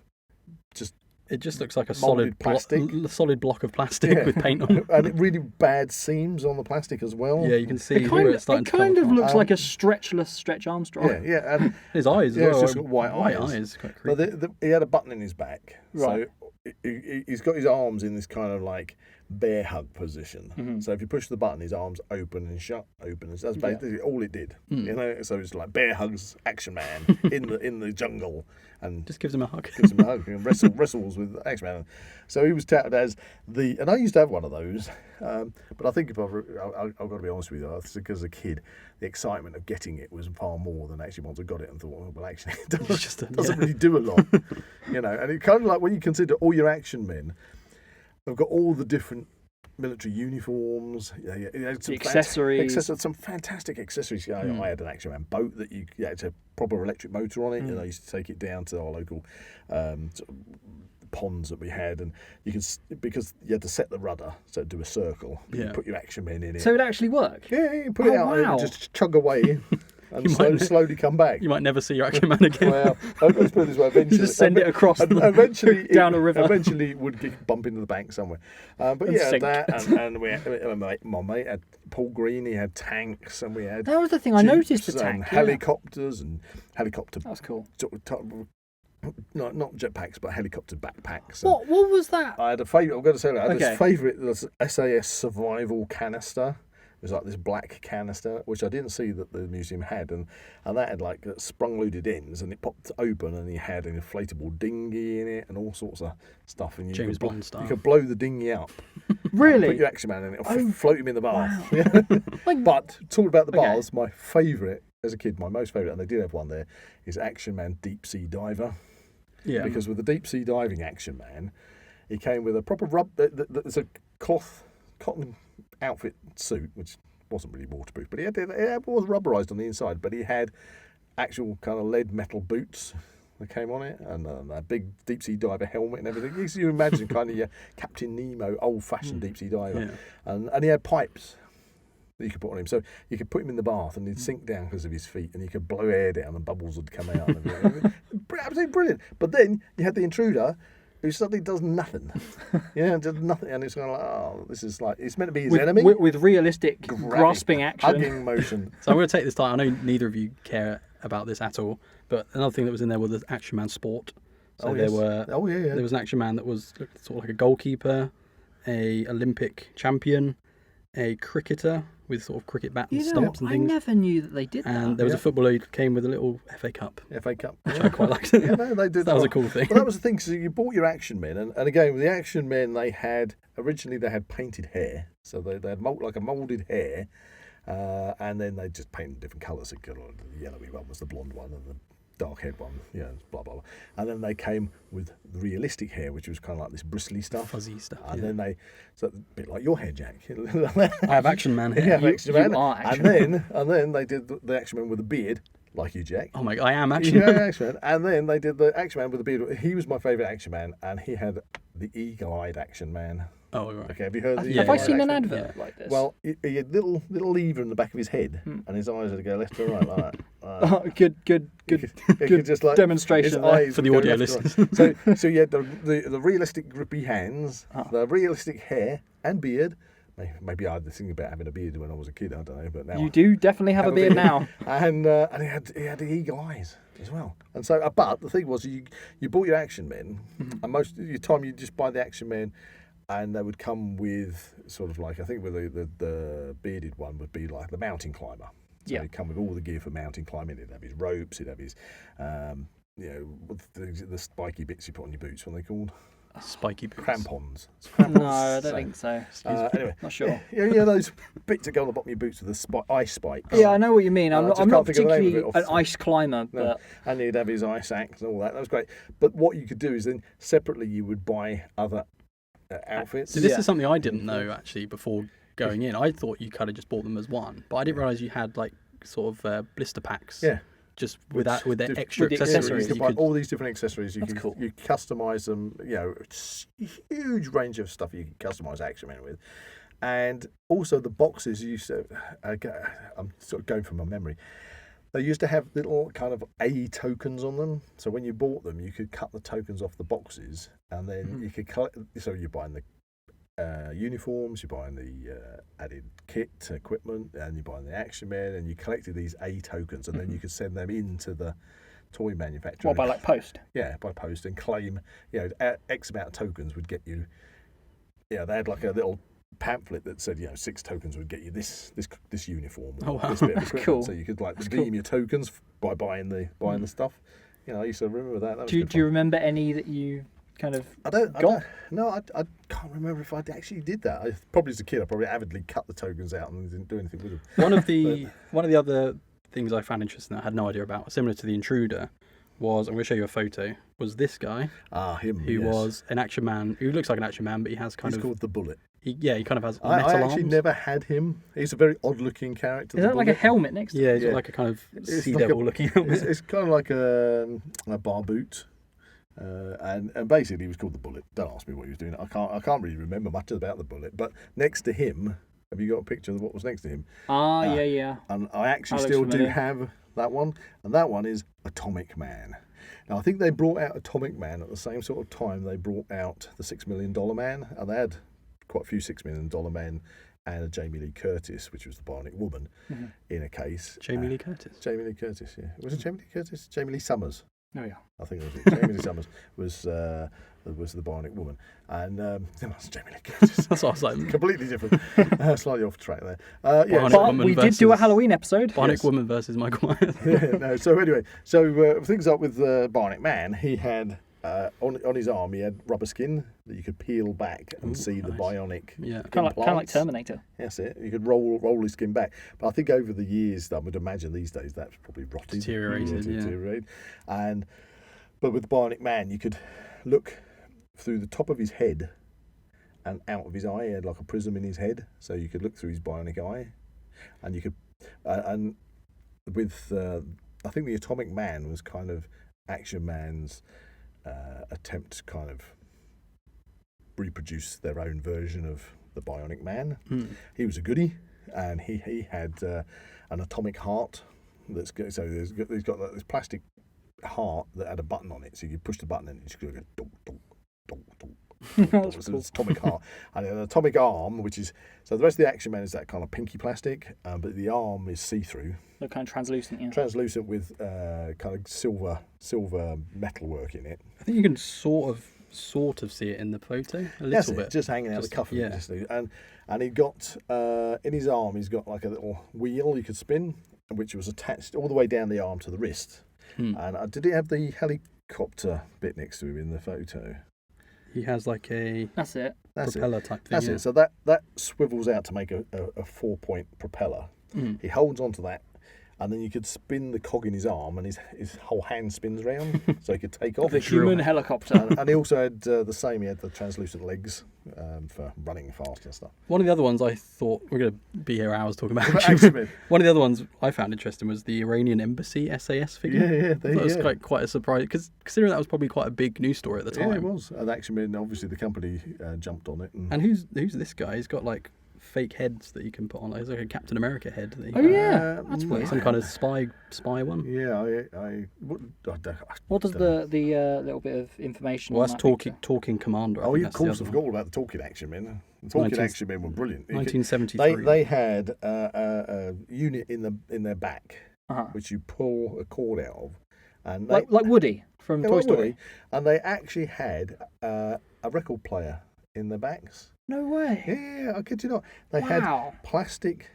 it just looks like a solid plastic, solid block of plastic with paint on. And it really bad seams on the plastic as well. Yeah, you can see it kind of looks like a stretchless Stretch Armstrong. Yeah, and his eyes as well. It's just got white eyes. Quite creepy. But he had a button in his back, right. So he's got his arms in this kind of like bear hug position. Mm-hmm. So if you push the button, his arms open and shut, that's basically all it did. You know, so it's like bear hugs Action Man in the jungle, and just gives him a hug. And wrestles with Action Man. So he was touted as and I used to have one of those. But I think if I've got to be honest with you, because as a kid, the excitement of getting it was far more than actually once I got it and thought, well, actually, it doesn't really do a lot, you know. And it kind of like when you consider all your Action Men, they've got all the different military uniforms, some accessories, some fantastic accessories. I had an Action Man boat that it's a proper electric motor on it, and I used to take it down to our local ponds that we had, and because you had to set the rudder so it'd do a circle, you put your Action Men in it, so it actually worked. Yeah, you put it out and just chug away and slowly come back. You might never see your Action Man again. Well, let's put it this way, eventually you just send it across eventually down a river. Eventually it would bump into the bank somewhere. But sink. and we had, my mate had Paul Green, he had tanks, and we had that was the thing I noticed, the tank, helicopters and helicopter. That was cool. Not jetpacks, but helicopter backpacks. What was that? I had a favourite. I've got to say that. I had this favourite. This SAS survival canister. It was like this black canister, which I didn't see that the museum had, and that had like sprung-loaded ends, and it popped open, and you had an inflatable dinghy in it, and all sorts of stuff. And James Bond style. You could blow the dinghy up. Really? Put your Action Man in it, float him in the bath. Wow. But talking about the baths, my favourite as a kid, my most favourite, and they did have one there, is Action Man Deep Sea Diver. Yeah. Because with the deep sea diving Action Man, he came with a proper there's a cotton outfit suit, which wasn't really waterproof, but it was rubberized on the inside, but he had actual kind of lead metal boots that came on it, and a big deep sea diver helmet and everything. You imagine kind of your Captain Nemo old fashioned deep sea diver, and he had pipes that you could put on him. So you could put him in the bath and he'd sink down because of his feet, and you could blow air down and bubbles would come out. And absolutely brilliant. But then you had the intruder who suddenly does nothing. Does nothing. And it's kind of like, oh, this is like, it's meant to be his enemy. With realistic grasping action. Hugging motion. So I'm going to take this time. I know neither of you care about this at all, but another thing that was in there was the Action Man Sport. So there was an Action Man that was sort of like a goalkeeper, a Olympic champion, a cricketer with sort of cricket bat and stumps and things. I never knew that they did that. And there was a footballer who came with a little FA Cup. FA Cup. Which I quite liked. They did. That was a cool thing. Well, that was the thing. So you bought your Action Men, and again, with the Action Men, originally they had painted hair. So they had like a moulded hair, and then they just painted different colours. The yellowy one was the blonde one, and the dark haired one, blah, blah, blah. And then they came with realistic hair, which was kind of like this bristly stuff. Fuzzy stuff. And then so a bit like your hair, Jack. I have Action Man hair. You have Action Man. You are Action Man. And then they did the Action Man with a beard, like you, Jack. Oh my God, I am Action Man. Action Man. And then they did the Action Man with a beard. He was my favourite Action Man, and he had the eagle-eyed Action Man. Oh, right. Okay, have you heard of the Have I eagle-eyed seen an Action Man? advert like this? Well, he had little lever in the back of his head, and his eyes would go left to right like that. Good He could just like demonstration his there. eyes For the would go audio left to listeners. right. So you had the realistic grippy hands, the realistic hair and beard. Maybe I had the thing about having a beard when I was a kid. I don't know, but now You do definitely have a beard now. And he had the eagle eyes as well. And so, but the thing was, you bought your Action Men, and most of your time you just buy the Action Men, and they would come with sort of like, I think with the bearded one would be like the mountain climber. So he'd come with all the gear for mountain climbing. He'd have his ropes. He'd have his, the spiky bits you put on your boots. What are they called? Spiky boots. Crampons. No, I don't think so. Anyway, Not sure. Yeah, those bits that go on the bottom of your boots with the ice spikes. Yeah, I know what you mean. I'm just not can't think of the name particularly of it an ice climber, but And he'd have his ice axe and all that. That was great. But what you could do is then separately you would buy other outfits. So this is something I didn't know actually before going in. I thought you kind of just bought them as one, but I didn't realise you had like sort of blister packs. Yeah. Just with their extra with the accessories. You could buy all these different accessories. That's cool. You customise them. It's a huge range of stuff you can customise Action Man with, and also the boxes used to. I'm sort of going from my memory. They used to have little kind of A tokens on them. So when you bought them, you could cut the tokens off the boxes, and then you could collect. So you're buying the uniforms, you're buying the added kit equipment, and you're buying the Action Men, and you collected these A tokens, and then you could send them into the toy manufacturer. what, by like post? Yeah, by post, and claim, X amount of tokens would get you. Yeah, they had like a little pamphlet that said, 6 tokens would get you this uniform. Or this bit of equipment. Cool. So you could like redeem your tokens by buying the stuff. I used to remember that. That was Do good you fun. remember any that you kind of I can't remember if I actually did that. Probably as a kid, I probably avidly cut the tokens out and didn't do anything with them. One of the other things I found interesting that I had no idea about, similar to the intruder, was, I'm going to show you a photo, was this guy. Him. Who was an Action Man, who looks like an Action Man, but he has He's called the Bullet. He kind of has I metal actually arms. never had him. He's a very odd-looking character. Is that like a helmet next to Yeah, it? he's got like a kind of It's sea like devil looking helmet. It's kind of like a bar boot. And basically he was called the Bullet. Don't ask me what he was doing. I can't really remember much about the Bullet. But next to him, have you got a picture of what was next to him? Yeah. And I actually That still looks do familiar. have that one. And that one is Atomic Man. Now I think they brought out Atomic Man at the same sort of time they brought out the $6 Million Man, and they had quite a few $6 Million Men and a Jamie Lee Curtis, which was the Bionic Woman, in a case. Jamie Lee Curtis. Jamie Lee Curtis, yeah. Was it Jamie Lee Curtis? Jamie Lee Summers. Oh yeah. I think it was Jamie Lee Summers was the Bionic Woman, and that's Jamie Lee Curtis. That's what I was like. Completely different, slightly off track there. Bionic But Woman we did do a versus- Halloween episode. Bionic Yes. Woman versus Michael Myers. No. So anyway, things up with Bionic Man. He had on his arm he had rubber skin that you could peel back and see the nice. bionic. Yeah. Kind of like implants. Terminator. That's it. You could roll his skin back. But I think over the years, I would imagine these days that's probably rotted, Deteriorated, yeah. But with the Bionic Man, you could look through the top of his head and out of his eye. He had like a prism in his head, so you could look through his bionic eye, and you could. And with I think the Atomic Man was kind of Action Man's attempt to kind of reproduce their own version of the Bionic Man. He was a goodie. and he had an atomic heart. He's got this plastic heart that had a button on it, so you could push the button and it's going to go dunk, dunk, dunk, dunk. It's an atomic heart, and an atomic arm, which is so the rest of the Action Man is that kind of pinky plastic, but the arm is see-through. They're kind of translucent, yeah. Translucent with kind of silver metalwork in it. I think you can sort of see it in the photo a little bit, just hanging out the cuff of it. And he got in his arm, he's got like a little wheel you could spin, which was attached all the way down the arm to the wrist. And did he have the helicopter bit next to him in the photo? He has like a propeller type thing. That's it. So that swivels out to make a 4-point propeller. He holds onto that, and then you could spin the cog in his arm, and his whole hand spins round, so he could take off. The human helicopter. And he also had the same. He had the translucent legs for running fast and stuff. One of the other ones I thought we're going to be here hours talking about. Action. One of the other ones I found interesting was the Iranian embassy SAS figure. That was quite a surprise, because considering that was probably quite a big news story at the time. Yeah, it was. And Action, obviously the company jumped on it. And who's this guy? He's got like fake heads that you can put on. It's like a Captain America head. That's weird. Some kind of spy one. Yeah, What does the little bit of information? Well, that's talking commander. Oh, yeah, of course, I forgot all about the talking Action Men. The talking Action Men were brilliant. 1973. They had a unit in their back, which you pull a cord out of, and like Woody from Toy Story. Woody, and they actually had a record player in their backs. No way. Yeah, I kid you not. They had plastic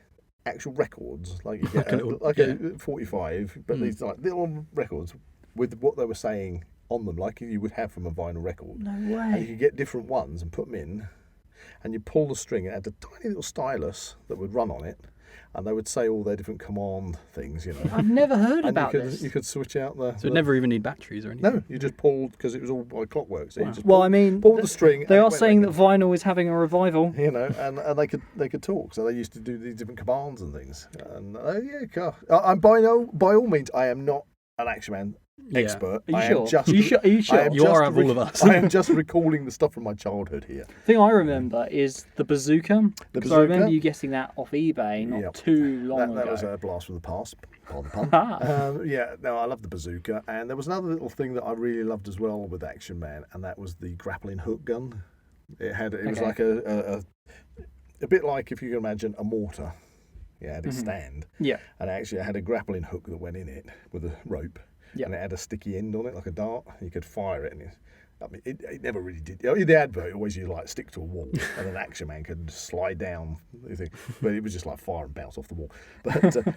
actual records, like you get a 45, but these like little records with what they were saying on them, like you would have from a vinyl record. No way. And you could get different ones and put them in, and you pull the string, and it had a tiny little stylus that would run on it, and they would say all their different command things, I've never heard about this. You could switch out the... So it never even need batteries or anything? No, you just pulled, because it was all by clockwork. So you just pulled the string. They are saying that vinyl is having a revival. And they could talk, so they used to do these different commands and things. And I'm by all means, I am not an Action Man expert. Are you sure? Are you sure? You are all of us. I am just recalling the stuff from my childhood here. The thing I remember is the bazooka. Because I remember you getting that off eBay not too long ago. That was a blast from the past. Pardon the pun. I love the bazooka. And there was another little thing that I really loved as well with Action Man, and that was the grappling hook gun. It was like a bit like, if you can imagine, a mortar. Yeah, it had a stand. Yeah. And actually it had a grappling hook that went in it with a rope. Yeah. And it had a sticky end on it, like a dart. You could fire it, and it never really did. In the advert, always you like stick to a wall, and an Action Man could slide down. But it was just like fire and bounce off the wall.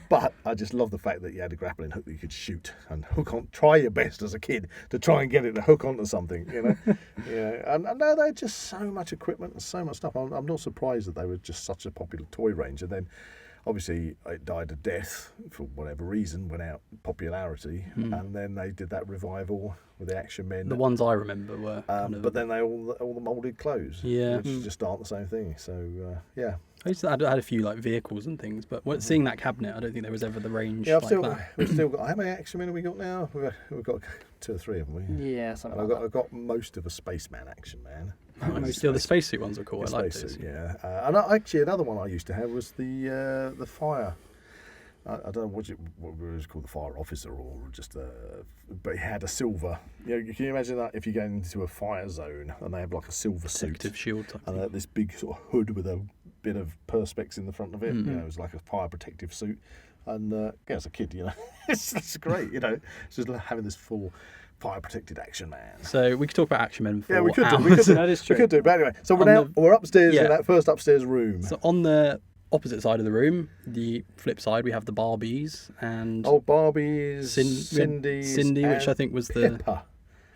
But I just love the fact that you had a grappling hook that you could shoot and hook on. Try your best as a kid to try and get it to hook onto something, And no, they had just so much equipment and so much stuff. I'm not surprised that they were just such a popular toy range, and then. Obviously, it died a death for whatever reason, went out popularity, and then they did that revival with the Action Men. The ones I remember were, but then they all the moulded clothes, which just aren't the same thing. So I used to had a few like vehicles and things, but seeing that cabinet, I don't think there was ever the range. Yeah, we've still got. How many Action Men have we got now? We've got 2 or 3, haven't we? Yeah, something. And I've got most of a Spaceman Action Man. Still, the spacesuit ones are cool. I like those. Yeah, and actually another one I used to have was the fire. I don't know what it was called, the fire officer, or just but he had a silver. Can you imagine that if you go into a fire zone and they have like a silver protective shield type and this big sort of hood with a bit of perspex in the front of it. It was like a fire protective suit. And as a kid, it's great. It's just having this full fire protected Action Man. So we could talk about Action Men for we could hours. do. That is true. We could do. But anyway, so we're upstairs in that first upstairs room. So on the opposite side of the room, the flip side, we have the Barbies and Barbies, Cindy, which I think was Pippa.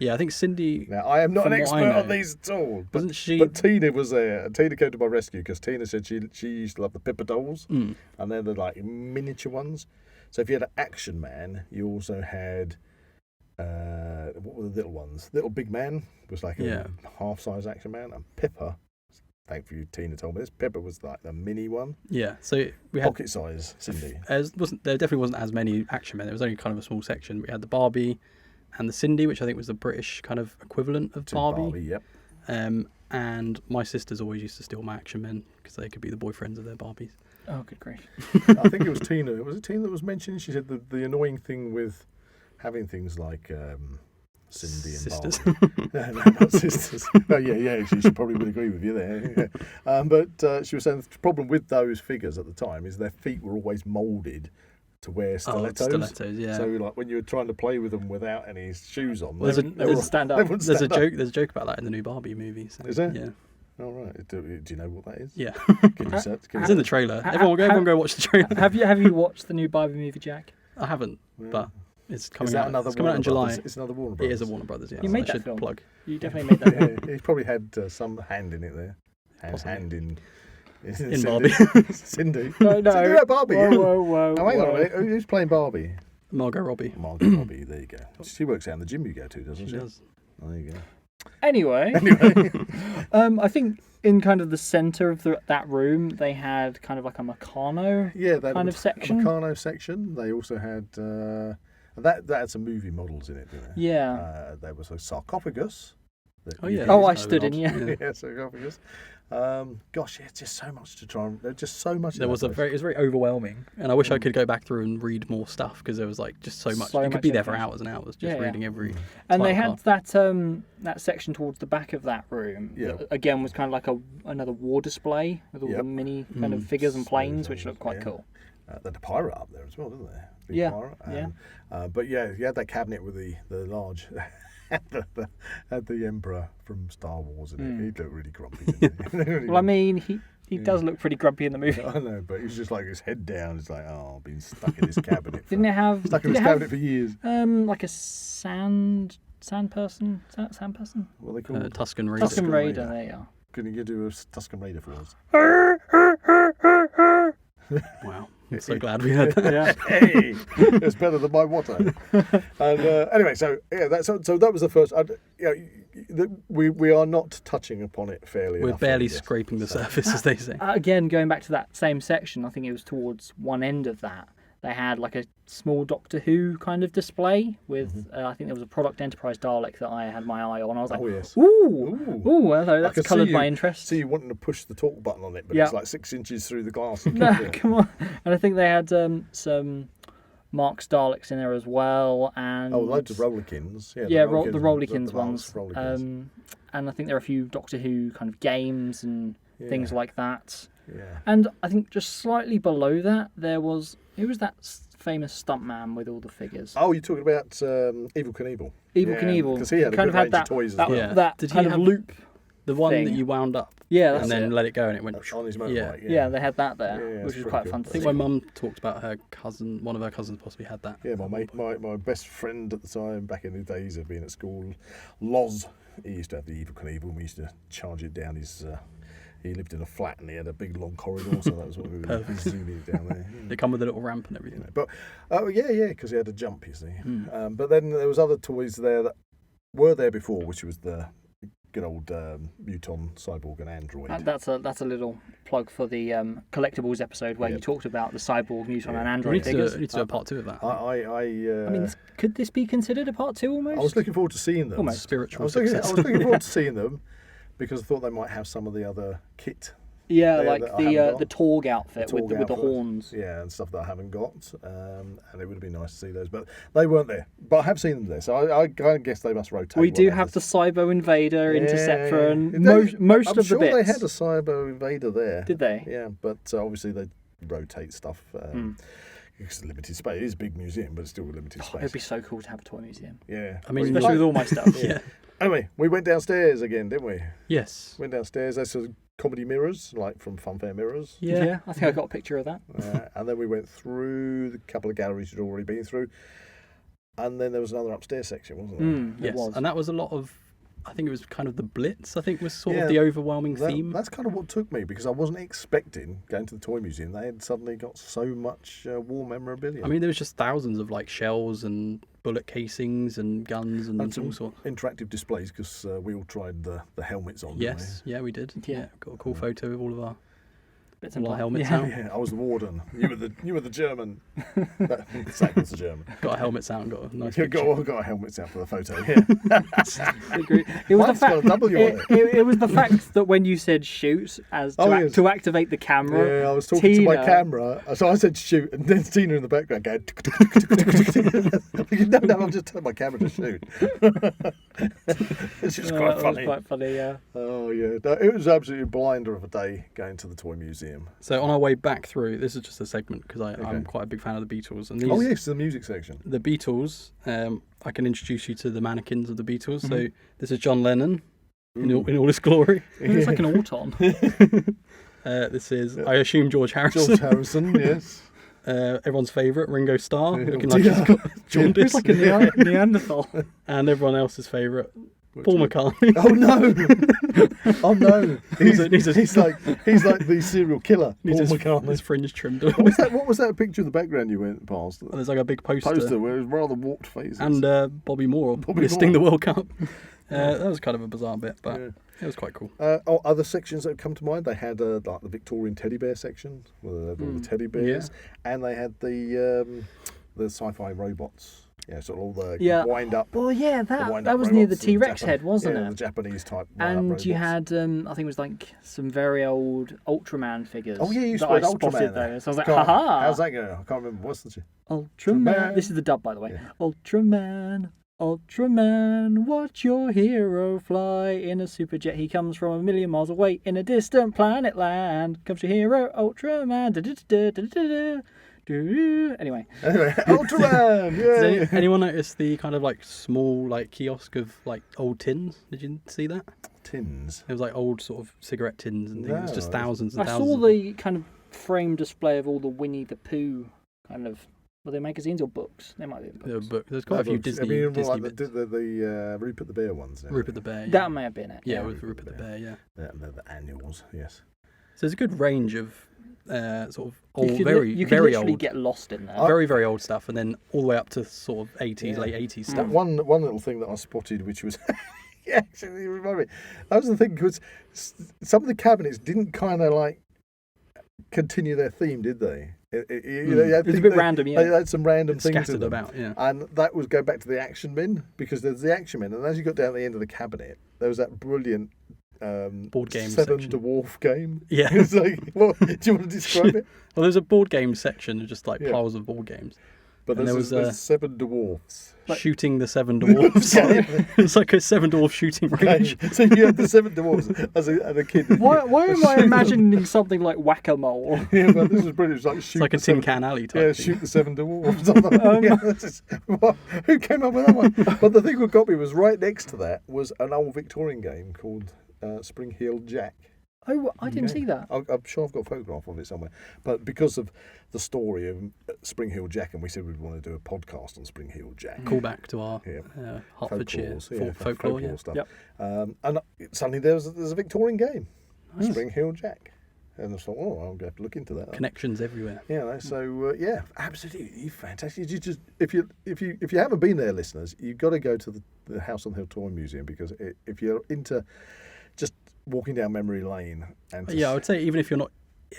Yeah, I think Cindy. Now, I am not an expert on these at all. Wasn't she? But Tina was there. Tina came to my rescue because Tina said she used to love the Pippa dolls, and they're the like miniature ones. So if you had an Action Man, you also had what were the little ones? Little Big Man was like a half-size Action Man, and Pippa. Thankfully, Tina told me this. Pippa was like the mini one. Yeah, so we had pocket-size Cindy. There definitely wasn't as many Action Men. There was only kind of a small section. We had the Barbie and the Cindy, which I think was the British kind of equivalent of Barbie. Yep. And my sisters always used to steal my Action Men because they could be the boyfriends of their Barbies. Oh, good grief. I think it was Tina. Was it Tina that was mentioning? She said the annoying thing with having things like Cindy and Sisters. Barbie. No, not sisters. Oh, yeah. She probably would agree with you there. Yeah. But she was saying the problem with those figures at the time is their feet were always moulded to wear stilettos. Stilettos, yeah. So like when you were trying to play with them without any shoes on, Well, they wouldn't stand up. There's a joke about that in the new Barbie movie. So, Is there? Yeah. Oh, right. Do you know what that is? Yeah. Can you search? It's in the trailer. Everyone go watch the trailer. Have you watched the new Barbie movie, Jack? I haven't, but it's coming Is that out. another It's coming out in July. Brothers? It's another Warner It Brothers. is a Warner Brothers, yeah. You so made I that should film. plug. You definitely made that film. Yeah, he's probably had some hand in it there. Possibly. Hand in In Cindy. Barbie. Cindy. No. Cindy, that Barbie. Whoa. Oh, hang on a minute. Who's playing Barbie? Margot Robbie. Margot Robbie. There you go. She works out in the gym you go to, doesn't she? She does. Oh, there you go. Anyway, I think in kind of the centre of that room, they had kind of like a Meccano Yeah, kind of section. A Meccano section. They also had that had some movie models in it, didn't it? Yeah. There was a sarcophagus. that Oh, you yeah. could- Oh, I Those stood in, knobs. yeah. yeah, sarcophagus. Gosh, yeah, just so much to try and there's just so much. in There that was it place. was very overwhelming, and I wish I could go back through and read more stuff because there was like just so much. So You much could be there for information. hours and hours just Yeah, yeah. reading every. And they title had card. that section towards the back of that room. Yeah. That, again, was kind of like another war display with all Yep. the mini kind of figures and planes, which looked quite Yeah. cool. They had a pirate up there as well, didn't they? Big Yeah, pirate. yeah. But yeah, you had that cabinet with the large. had the Emperor from Star Wars in it. He looked really grumpy. Didn't he? Really Well, I mean, he does look pretty grumpy in the movie. I know, but he's just like his head down. It's like, oh, I've been stuck in this cabinet. Didn't it have? Stuck in Did this it cabinet have for years. like a sand person? Sand person? What are they called? Tuscan Raider. Tuscan Raider. There you are. Can you do a Tuscan Raider for us? Wow, I'm so glad we had that. Yeah. Hey, it's better than my Watto. And anyway, so yeah, so that was the first. We are not touching upon it fairly. We're enough, barely I guess. scraping the surface, as they say. Again, going back to that same section, I think it was towards one end of that. They had like a small Doctor Who kind of display with, I think there was a Product Enterprise Dalek that I had my eye on. I was like, Oh yes. ooh, hello, I that's could see coloured you- my interest. See you wanting to push the talk button on it, but Yeah. it's like 6 inches through the glass. No, come on. And I think they had some Mark's Daleks in there as well. And Oh, loads of Rollerkins. Yeah, yeah, Rollerkins, the Rollerkins the ones. Mark's Rollerkins. And I think there are a few Doctor Who kind of games and things Yeah. like that. Yeah. And I think just slightly below that, there was... Who was that famous stuntman with all the figures? Oh, you're talking about Evil Knievel. Evil Knievel. Because he had a kind good of had range that, of toys that, as well. Yeah. that Did he kind of have loop. The one thing. that you wound up Yeah, that's and then it. let it go and it went. On his Yeah. motorbike. Yeah, they had that there, Yeah, which it's was pretty quite cool. fun to I think see. my mum talked about her cousin, one of her cousins possibly had that. Yeah, my best friend at the time, back in the days of being at school, Loz, he used to have the Evil Knievel, and we used to charge it down his... he lived in a flat and he had a big long corridor, so that was what we were zooming it down there. They come with a little ramp and everything. But because he had a jump, you see. But then there was other toys there that were there before, which was the good old Muton, Cyborg and Android. That's a little plug for the collectables episode where you talked about the cyborg, Muton, and We Android need figures. to do a part 2 of that. I mean, could this be considered a part 2 almost? I was looking forward to seeing them. Almost. I Spiritual was success. looking forward to seeing them because I thought they might have some of the other kit. Yeah, there like that I haven't the got. Torg outfit with the Torg outfit. horns. Yeah, and stuff that I haven't got. And it would have been nice to see those, but they weren't there. But I have seen them there, so I kind of guess they must rotate. We do one have the others. Cybo Invader, Interceptor, and They- most I'm of sure the bits. they had a Cyber Invader there. Did they? Yeah, but obviously they rotate stuff. It's a limited space. It is a big museum, but it's still a limited space. It'd be so cool to have a toy museum. Yeah. I mean, Especially with all my stuff. Yeah. Anyway, we went downstairs again, didn't we? Yes. Went downstairs. There's some comedy mirrors, like from Funfair Mirrors. Yeah, I think I got a picture of that. And then we went through the couple of galleries you'd already been through. And then there was another upstairs section, wasn't there? It Yes. was. And that was a lot of. I think it was kind of the Blitz. I think was sort Yeah, of the overwhelming theme. That's kind of what took me, because I wasn't expecting, going to the toy museum, they had suddenly got so much war memorabilia. I mean, there was just thousands of like shells and bullet casings and guns and some all sorts. interactive displays, because we all tried the helmets on. Yes, yeah, we did. Yeah. Got a cool photo of all of our bits A and lot of bobs. helmets Yeah. out. Yeah, I was the warden. You were the German. Zach was the German. Got a helmet out and got a nice You picture. got a helmet out for the photo. Yeah. It was Mine's got a W on it. It was the fact that when you said shoot as to, Oh, yes. to activate the camera. Yeah, I was talking to my Tina- camera, so I said shoot, and then Tina in the background going. I'm thinking, no, I'll just turn my camera to shoot. It's just quite That funny. was quite funny, yeah. Oh yeah, no, it was absolutely blinder of a day going to the toy museum. So on our way back through, this is just a segment because I'm quite a big fan of the Beatles. And these, Oh yes, the music section. the Beatles, I can introduce you to the mannequins of the Beatles. So this is John Lennon in all his glory. It's like an Auton. This is, I assume, George Harrison. George Harrison, yes. Everyone's favourite, Ringo Starr, Yeah. looking like he's got jaundice. It's like a Neanderthal. And everyone else's favourite, Paul McCartney. Oh no! Oh no! Needs a- He's like the serial killer. Paul Needs his McCartney. fringe trimmed. What was that picture in the background you went past? There's like a big poster. Where it was rather warped faces. And Bobby Moore listing the World Cup. That was kind of a bizarre bit, but it was quite cool. Other sections that have come to mind, they had like the Victorian teddy bear section, where they had all the teddy bears, and they had the sci-fi robots. Yeah, so all the wind up. Well, yeah, wind-up that was near the robots, T-Rex head, wasn't yeah, it? the Japanese type. wind-up And robots. you had, I think it was like some very old Ultraman figures. Oh yeah, you that I spotted spotted Ultraman. There. those. So I was like, Can't- haha. How's that going? I can't remember. What's the Ultraman. Ultraman. This is the dub, by the way. Yeah. Ultraman. Ultraman, watch your hero fly in a superjet. He comes from a million miles away in a distant planet land. Comes your hero, Ultraman. Anyway, Ultraman! Yeah. Does anyone notice the kind of like small like kiosk of like old tins? Did you see that? Tins. It was like old sort of cigarette tins and things, No. just thousands and I thousands. saw the kind of frame display of all the Winnie the Pooh kind of. Were they magazines or books? They might be books. There's quite a few Disney, Disney like bits. the Rupert the Bear ones. Rupert the Bear. Yeah. That may have been it. Yeah, with Rupert the Bear. Yeah. The annuals, yes. So there's a good range of sort of You old, could very literally old, get lost in there. very very old stuff, and then all the way up to sort of 80s, Yeah. late 80s That stuff. one little thing that I spotted, which was actually you remind me. That was the thing, because some of the cabinets didn't kind of like continue their theme, did they? It was a bit random, yeah. They had some random things in Scattered them. about, yeah. And that was go back to the action bin, because there's the action bin, and as you got down the end of the cabinet, there was that brilliant Board game Seven section. Dwarf game. Yeah. It's like, what, do you want to describe it? Well, there's a board game section of just like Yeah. piles of board games. But And there's, there was, there's Seven Dwarfs. Shooting the Seven Dwarfs. It's like a Seven Dwarf shooting range. So you had the Seven Dwarfs as a kid. Why am I imagining something like whack-a-mole? Yeah, but this was brilliant. It was like shoot It's like a the Tin seven- Can Alley type Yeah, thing. shoot the Seven Dwarfs. Yeah, that's just, who came up with that one? But the thing that got me was right next to that was an old Victorian game called Spring Heel Jack. Oh, I didn't see that. I'm sure I've got a photograph of it somewhere. But because of the story of Spring Heel Jack, and we said we'd want to do a podcast on Spring Heel Jack. Call back to our Yeah. Hertfordshire Folklore, folklore. Yeah. stuff. Yep. And suddenly there's a Victorian game, Nice. Spring Heel Jack. And I thought, oh, I'm going to have to look into that. Connections everywhere. Yeah, so yeah, absolutely fantastic. You just if you haven't been there, listeners, you've got to go to the House on the Hill Toy Museum, because if you're into just walking down memory lane and Yeah, I would say even if you're not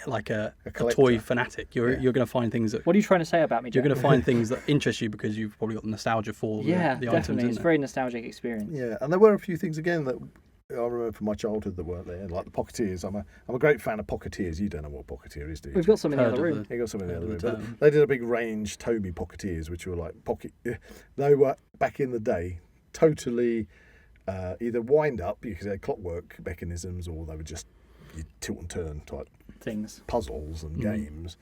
like a collector. toy fanatic, you're going to find things that What are you trying to say about me, you're Jack? going to find things that interest you because you've probably got the nostalgia for Yeah, the items definitely. in It's a there. very nostalgic experience. yeah, and there were a few things again that I remember from my childhood that weren't there, like the Pocketeers. I'm a great fan of Pocketeers. You don't know what Pocketeer is, do you? We've got some in the Heard other of room. You got some in the other room, Heard of the but term. they did a big range Toby Pocketeers, which were like pocket. They were back in the day totally either wind up because they had clockwork mechanisms, or they were just you tilt and turn type Things. puzzles and games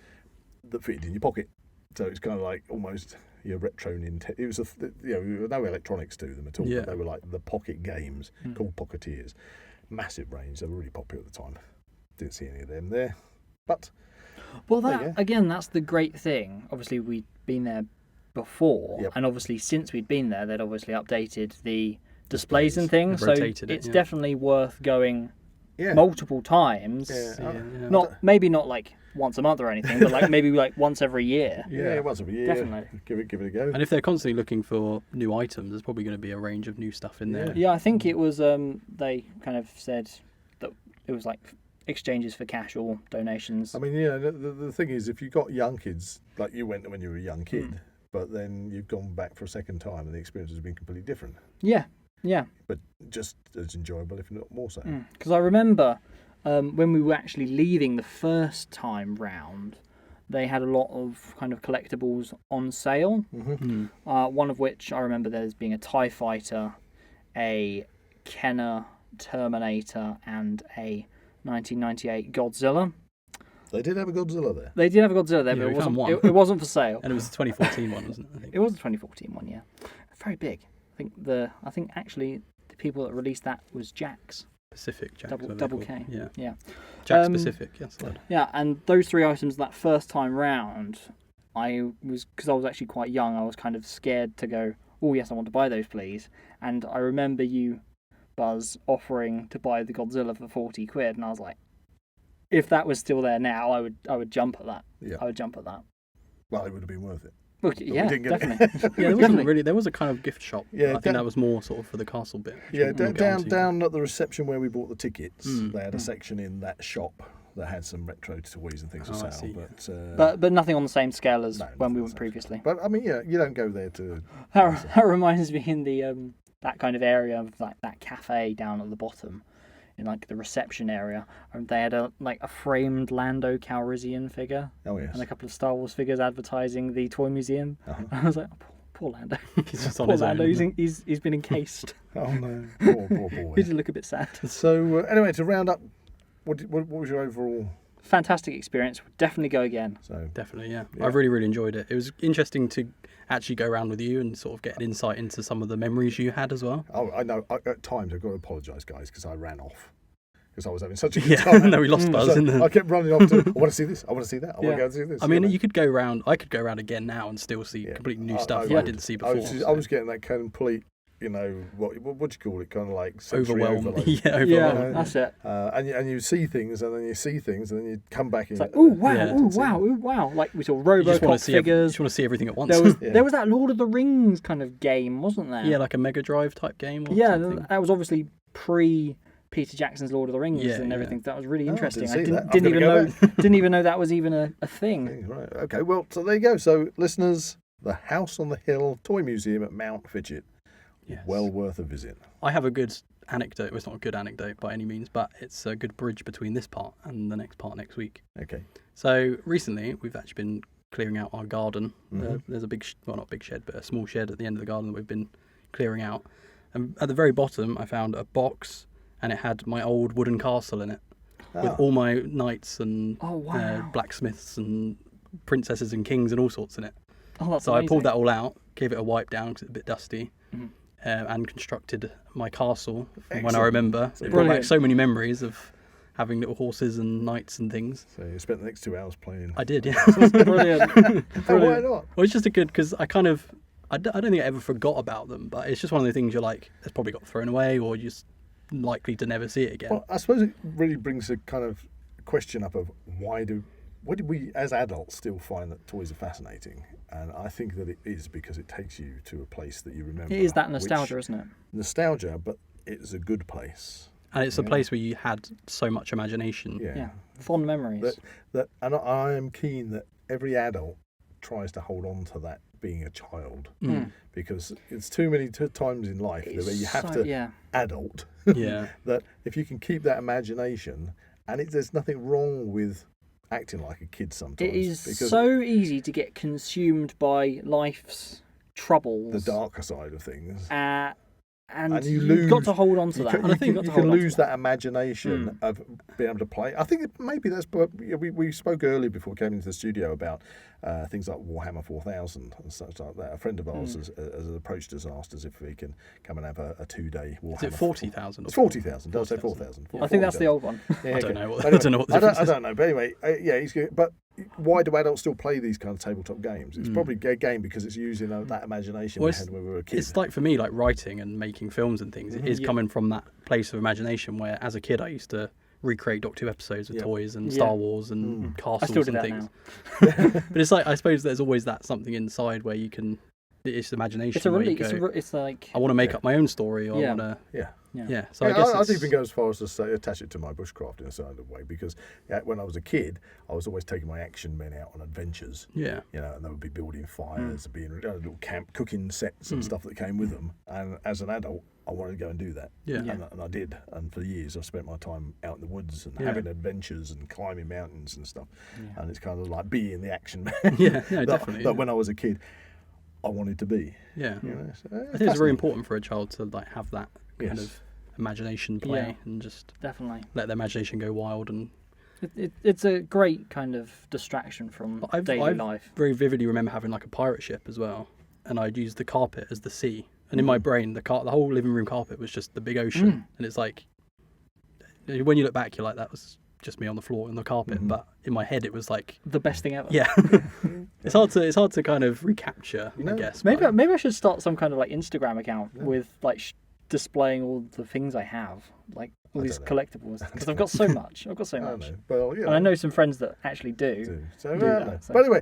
that fitted in your pocket. So it's kind of like almost your retro Nintendo. It was no electronics to them at all. Yeah. But they were like the pocket games called Pocketeers. Massive range. They were really popular at the time. Didn't see any of them there, but Well, There that you go. again, that's the great thing. Obviously, we'd been there before, Yep. and obviously since we'd been there, they'd obviously updated the displays and things. So Rotated it, it's yeah. definitely worth going yeah, multiple times. Yeah. Maybe not like once a month or anything, but like maybe like once every year. Yeah, once a year. Definitely. Give it a go. And if they're constantly looking for new items, there's probably going to be a range of new stuff in there. Yeah, I think it was. They kind of said that it was like exchanges for cash or donations. I mean, the thing is, if you've got young kids, like you went when you were a young kid, but then you've gone back for a second time and the experience has been completely different. Yeah. But just as enjoyable, if not more so. Because I remember when we were actually leaving the first time round, they had a lot of kind of collectibles on sale. One of which I remember there's being a TIE Fighter, a Kenner Terminator, and a 1998 Godzilla. They did have a Godzilla there. They did have a Godzilla there, Yeah, but it wasn't for sale. And it was the 2014 one, wasn't it? I think. It was the 2014 one, yeah. Very big. I think actually the people that released that was Jack's. Pacific Jack. Double K. Yeah. Jack's Pacific, yes. Yeah, and those 3 items that first time round, because I was actually quite young, I was kind of scared to go, oh yes, I want to buy those, please. And I remember you, Buzz, offering to buy the Godzilla for 40 quid, and I was like, if that was still there now, I would jump at that. Yeah. I would jump at that. Well, it would have been worth it. Well, we yeah, didn't get it. definitely. Yeah, there wasn't really. There was a kind of gift shop. Yeah, I think that was more sort of for the castle bit. Yeah, we'll get onto. down at the reception where we bought the tickets, they had a section in that shop that had some retro toys and things for I sale. see. But But nothing on the same scale as No, when we nothing went on the previously. but I mean, yeah, you don't go there to. That reminds me in the that kind of area of like that cafe down at the bottom, in like the reception area, and they had a framed Lando Calrissian figure Oh yes. and a couple of Star Wars figures advertising the toy museum. And I was like, oh, poor Lando. He's just on Poor his Lando. own. He's been encased. Oh no, poor boy. He did look a bit sad. So anyway, to round up, what was your overall? Fantastic experience. Would definitely go again. So Definitely, yeah. I really enjoyed it. It was interesting to actually go around with you and sort of get an insight into some of the memories you had as well. oh, I know. At times I've got to apologise, guys, because I ran off because I was having such a good time. Yeah, no, we lost Buzz. So I kept running off to. I want to see this. I want to see that. I want to go and see this. I mean, you could go around. I could go around again now and still see completely new stuff I didn't see before. I was getting that complete, what do you call it? Kind of like sensory Overwhelmed. overload. Yeah, overwhelmed. Yeah, that's it. And you see things, and then you see things, and then you come back and It's like, ooh, wow, Yeah. ooh, wow, ooh, wow. Like we saw You just want Robocop to see. figures. You just want to see everything at once. There was that Lord of the Rings kind of game, wasn't there? Yeah, like a Mega Drive type game. Or Yeah, something. that was obviously pre Peter Jackson's Lord of the Rings and everything. That was really interesting. didn't see that. Didn't even know that was even a thing. Right. Okay. Well, so there you go. So, listeners, the House on the Hill Toy Museum at Mount Fitchet, Yes. well worth a visit. I have a good anecdote. Well, it's not a good anecdote by any means, but it's a good bridge between this part and the next part next week. Okay. So recently, we've actually been clearing out our garden. There's a big, not big shed, but a small shed at the end of the garden that we've been clearing out. And at the very bottom, I found a box, and it had my old wooden castle in it, with all my knights and blacksmiths and princesses and kings and all sorts in it. Oh, that's So amazing. I pulled that all out, gave it a wipe down because it's a bit dusty, and constructed my castle from when I remember. It brought back so many memories of having little horses and knights and things. So you spent the next 2 hours playing. I did, yeah. Brilliant. Oh, why not? Well, it's just a good, because I don't think I ever forgot about them, but it's just one of the things you're like, it's probably got thrown away, or you're just likely to never see it again. Well, I suppose it really brings a kind of question up of why did we as adults still find that toys are fascinating? And I think that it is because it takes you to a place that you remember. It is that nostalgia, isn't it? Nostalgia, but it's a good place. And it's a place where you had so much imagination. Yeah. Fond memories. And I am keen that every adult tries to hold on to that being a child, because it's too many times in life where you have to adult. Yeah. That if you can keep that imagination, and there's nothing wrong with acting like a kid sometimes. It is because so easy to get consumed by life's troubles. the darker side of things. And you've got to hold on to that. You can lose that imagination of being able to play. I think maybe that's. We spoke earlier before we came into the studio about things like Warhammer 4000 and such like that. A friend of ours has approached us, asked us if we can come and have a 2-day Warhammer. Is it 40,000? It's 40,000. Did I say 4,000? I think that's the old one. Yeah, I don't know. Anyway, I don't know what the difference I is. don't know. But anyway, he's good. But why do adults still play these kind of tabletop games? It's probably a game because it's using that imagination we had when we were a kid. It's like, for me, like writing and making films and things, it is coming from that place of imagination where, as a kid, I used to recreate Doctor Who episodes with toys and Star Wars and castles I still do and that things. now. But it's like, I suppose there's always that something inside where you can it's imagination. It's a where you really, go, it's like I want to make up my own story, or Yeah. I want to. Yeah. Yeah. So I guess I'd even go as far as to say attach it to my bushcraft in a certain way, because when I was a kid, I was always taking my action men out on adventures. Yeah. You know, and they would be building fires, being little camp cooking sets and stuff that came with them. And as an adult, I wanted to go and do that. Yeah. And I did. And for years, I spent my time out in the woods and Yeah. having adventures and climbing mountains and stuff. Yeah. And it's kind of like being the action man. Yeah. No, definitely. That when I was a kid, I wanted to be. Yeah. You know, so I think it's very important for a child to like have that kind Yes. of imagination play Yeah. and just definitely. let their imagination go wild. And It's a great kind of distraction from daily life. very vividly remember having like a pirate ship as well, and I'd use the carpet as the sea, and in my brain the whole living room carpet was just the big ocean. And it's like when you look back, you're like, that was just me on the floor on the carpet, but in my head it was like The best thing ever. yeah. It's hard to kind of recapture, I guess. Maybe but- maybe I should start some kind of like Instagram account with like displaying all the things I have, like all these don't know. collectibles, because I've got so much. I've got so I don't much. know. Well, yeah. And I know some friends that actually do. So, do I that, don't know. so- But anyway,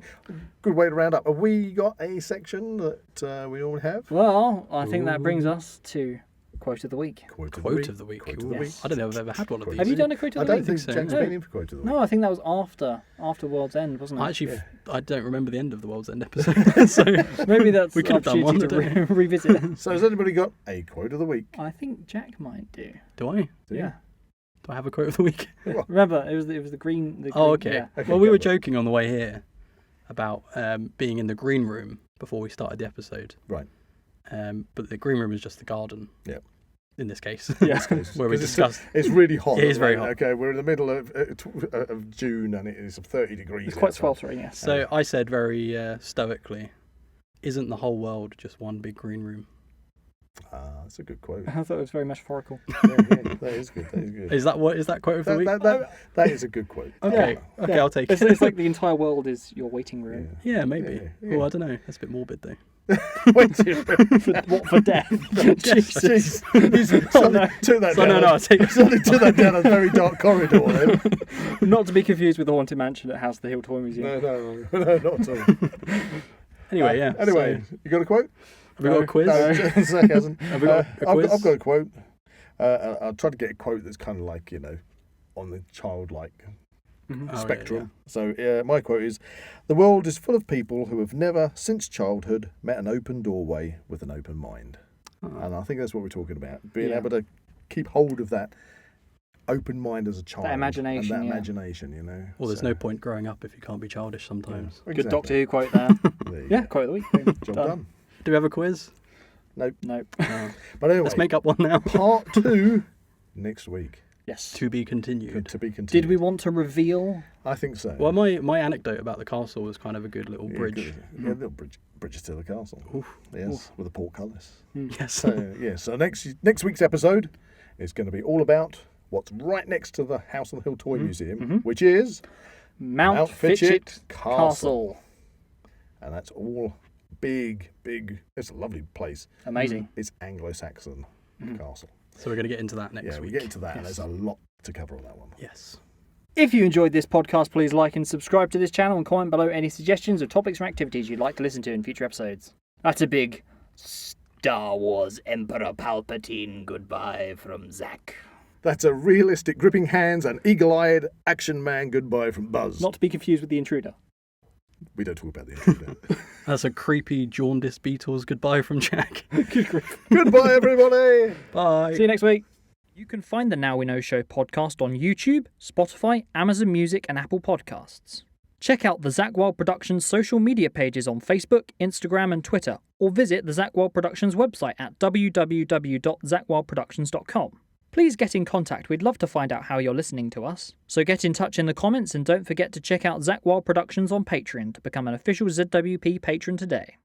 good way to round up. Have we got a section that we all have? Well, I think that brings us to quote of the week. Quote Quote of the week. Quote of Ooh, the week. I don't know if I've ever had one of these. Have you done a quote I of the don't week? think so. Jack's No. been in for quote of the week. No, I think that was after World's End, wasn't it? I actually, I don't remember the end of the World's End episode, so Maybe that's we an could have done one opportunity today. to revisit. So has anybody got a quote of the week? I think Jack might do. Do I? Do you? Yeah. Do I have a quote of the week? Remember, it was the green. The Oh, green- okay. yeah. Okay, Well, we go were on. joking on the way here about being in the green room before we started the episode. Right. But the green room is just the garden. Yep. In this case. Yeah. Where we 'Cause discussed. It's really hot. It is very right? hot. Okay, we're in the middle of June and it is 30 degrees. It's quite outside. sweltering, yes. So I said very stoically, "Isn't the whole world just one big green room?" Ah, that's a good quote. I thought it was very metaphorical. Yeah, that is good. That is good. Is that quote of the week? That is a good quote. Okay. Yeah. Okay, Yeah. I'll take It's, it. it's like the entire world is your waiting room. Yeah, maybe. Yeah. Oh, I don't know. That's a bit morbid though. Wait, What for death? Jesus. Jeez. Suddenly took that So down. no, I'll take it. Suddenly took that down a very dark corridor then. Not to be confused with the Haunted Mansion at House of the Hill Toy Museum. No, not at all. Anyway, yeah. Anyway, you got a quote? Have we got a quiz? No, Zach hasn't. Have we got a quiz? I've got a quote. I'll try to get a quote that's kind of like, on the childlike Oh, spectrum. So my quote is, "The world is full of people who have never, since childhood, met an open doorway with an open mind." And I think that's what we're talking about. Being Yeah. able to keep hold of that open mind as a child. imagination, And that yeah. imagination, Well, there's no point growing up if you can't be childish sometimes. Yeah, Good exactly. Doctor Who quote there. There you Yeah, go. quote of the week. Boom. Job done. Do we have a quiz? Nope. But anyway, Let's make up one now. part 2 next week. Yes. To be continued. To be continued. Did we want to reveal? I think so. Well, my anecdote about the castle was kind of a good little bridge. Good. Yeah, little bridges to the castle. Yes, with the portcullis. Yes. So next week's episode is going to be all about what's right next to the House on the Hill Toy Museum, which is Mount Fitchet Fitchet Castle. And that's all big. It's a lovely place. Amazing. It's Anglo-Saxon castle. So we're going to get into that next Yeah, we week. get into that, and there's a lot to cover on that one. Yes. If you enjoyed this podcast, please like and subscribe to this channel and comment below any suggestions of topics or activities you'd like to listen to in future episodes. That's a big Star Wars Emperor Palpatine goodbye from Zach. That's a realistic gripping hands and eagle-eyed action man goodbye from Buzz. Not to be confused with the intruder. We don't talk about the intruder. That's a creepy jaundiced Beatles goodbye from Jack. Goodbye, everybody. Bye. See you next week. You can find the Now We Know Show podcast on YouTube, Spotify, Amazon Music, and Apple Podcasts. Check out the Zak Wylde Productions social media pages on Facebook, Instagram, and Twitter, or visit the Zak Wylde Productions website at www.zakwyldeproductions.com. Please get in contact. We'd love to find out how you're listening to us. So get in touch in the comments and don't forget to check out Zak Wylde Productions on Patreon to become an official ZWP patron today.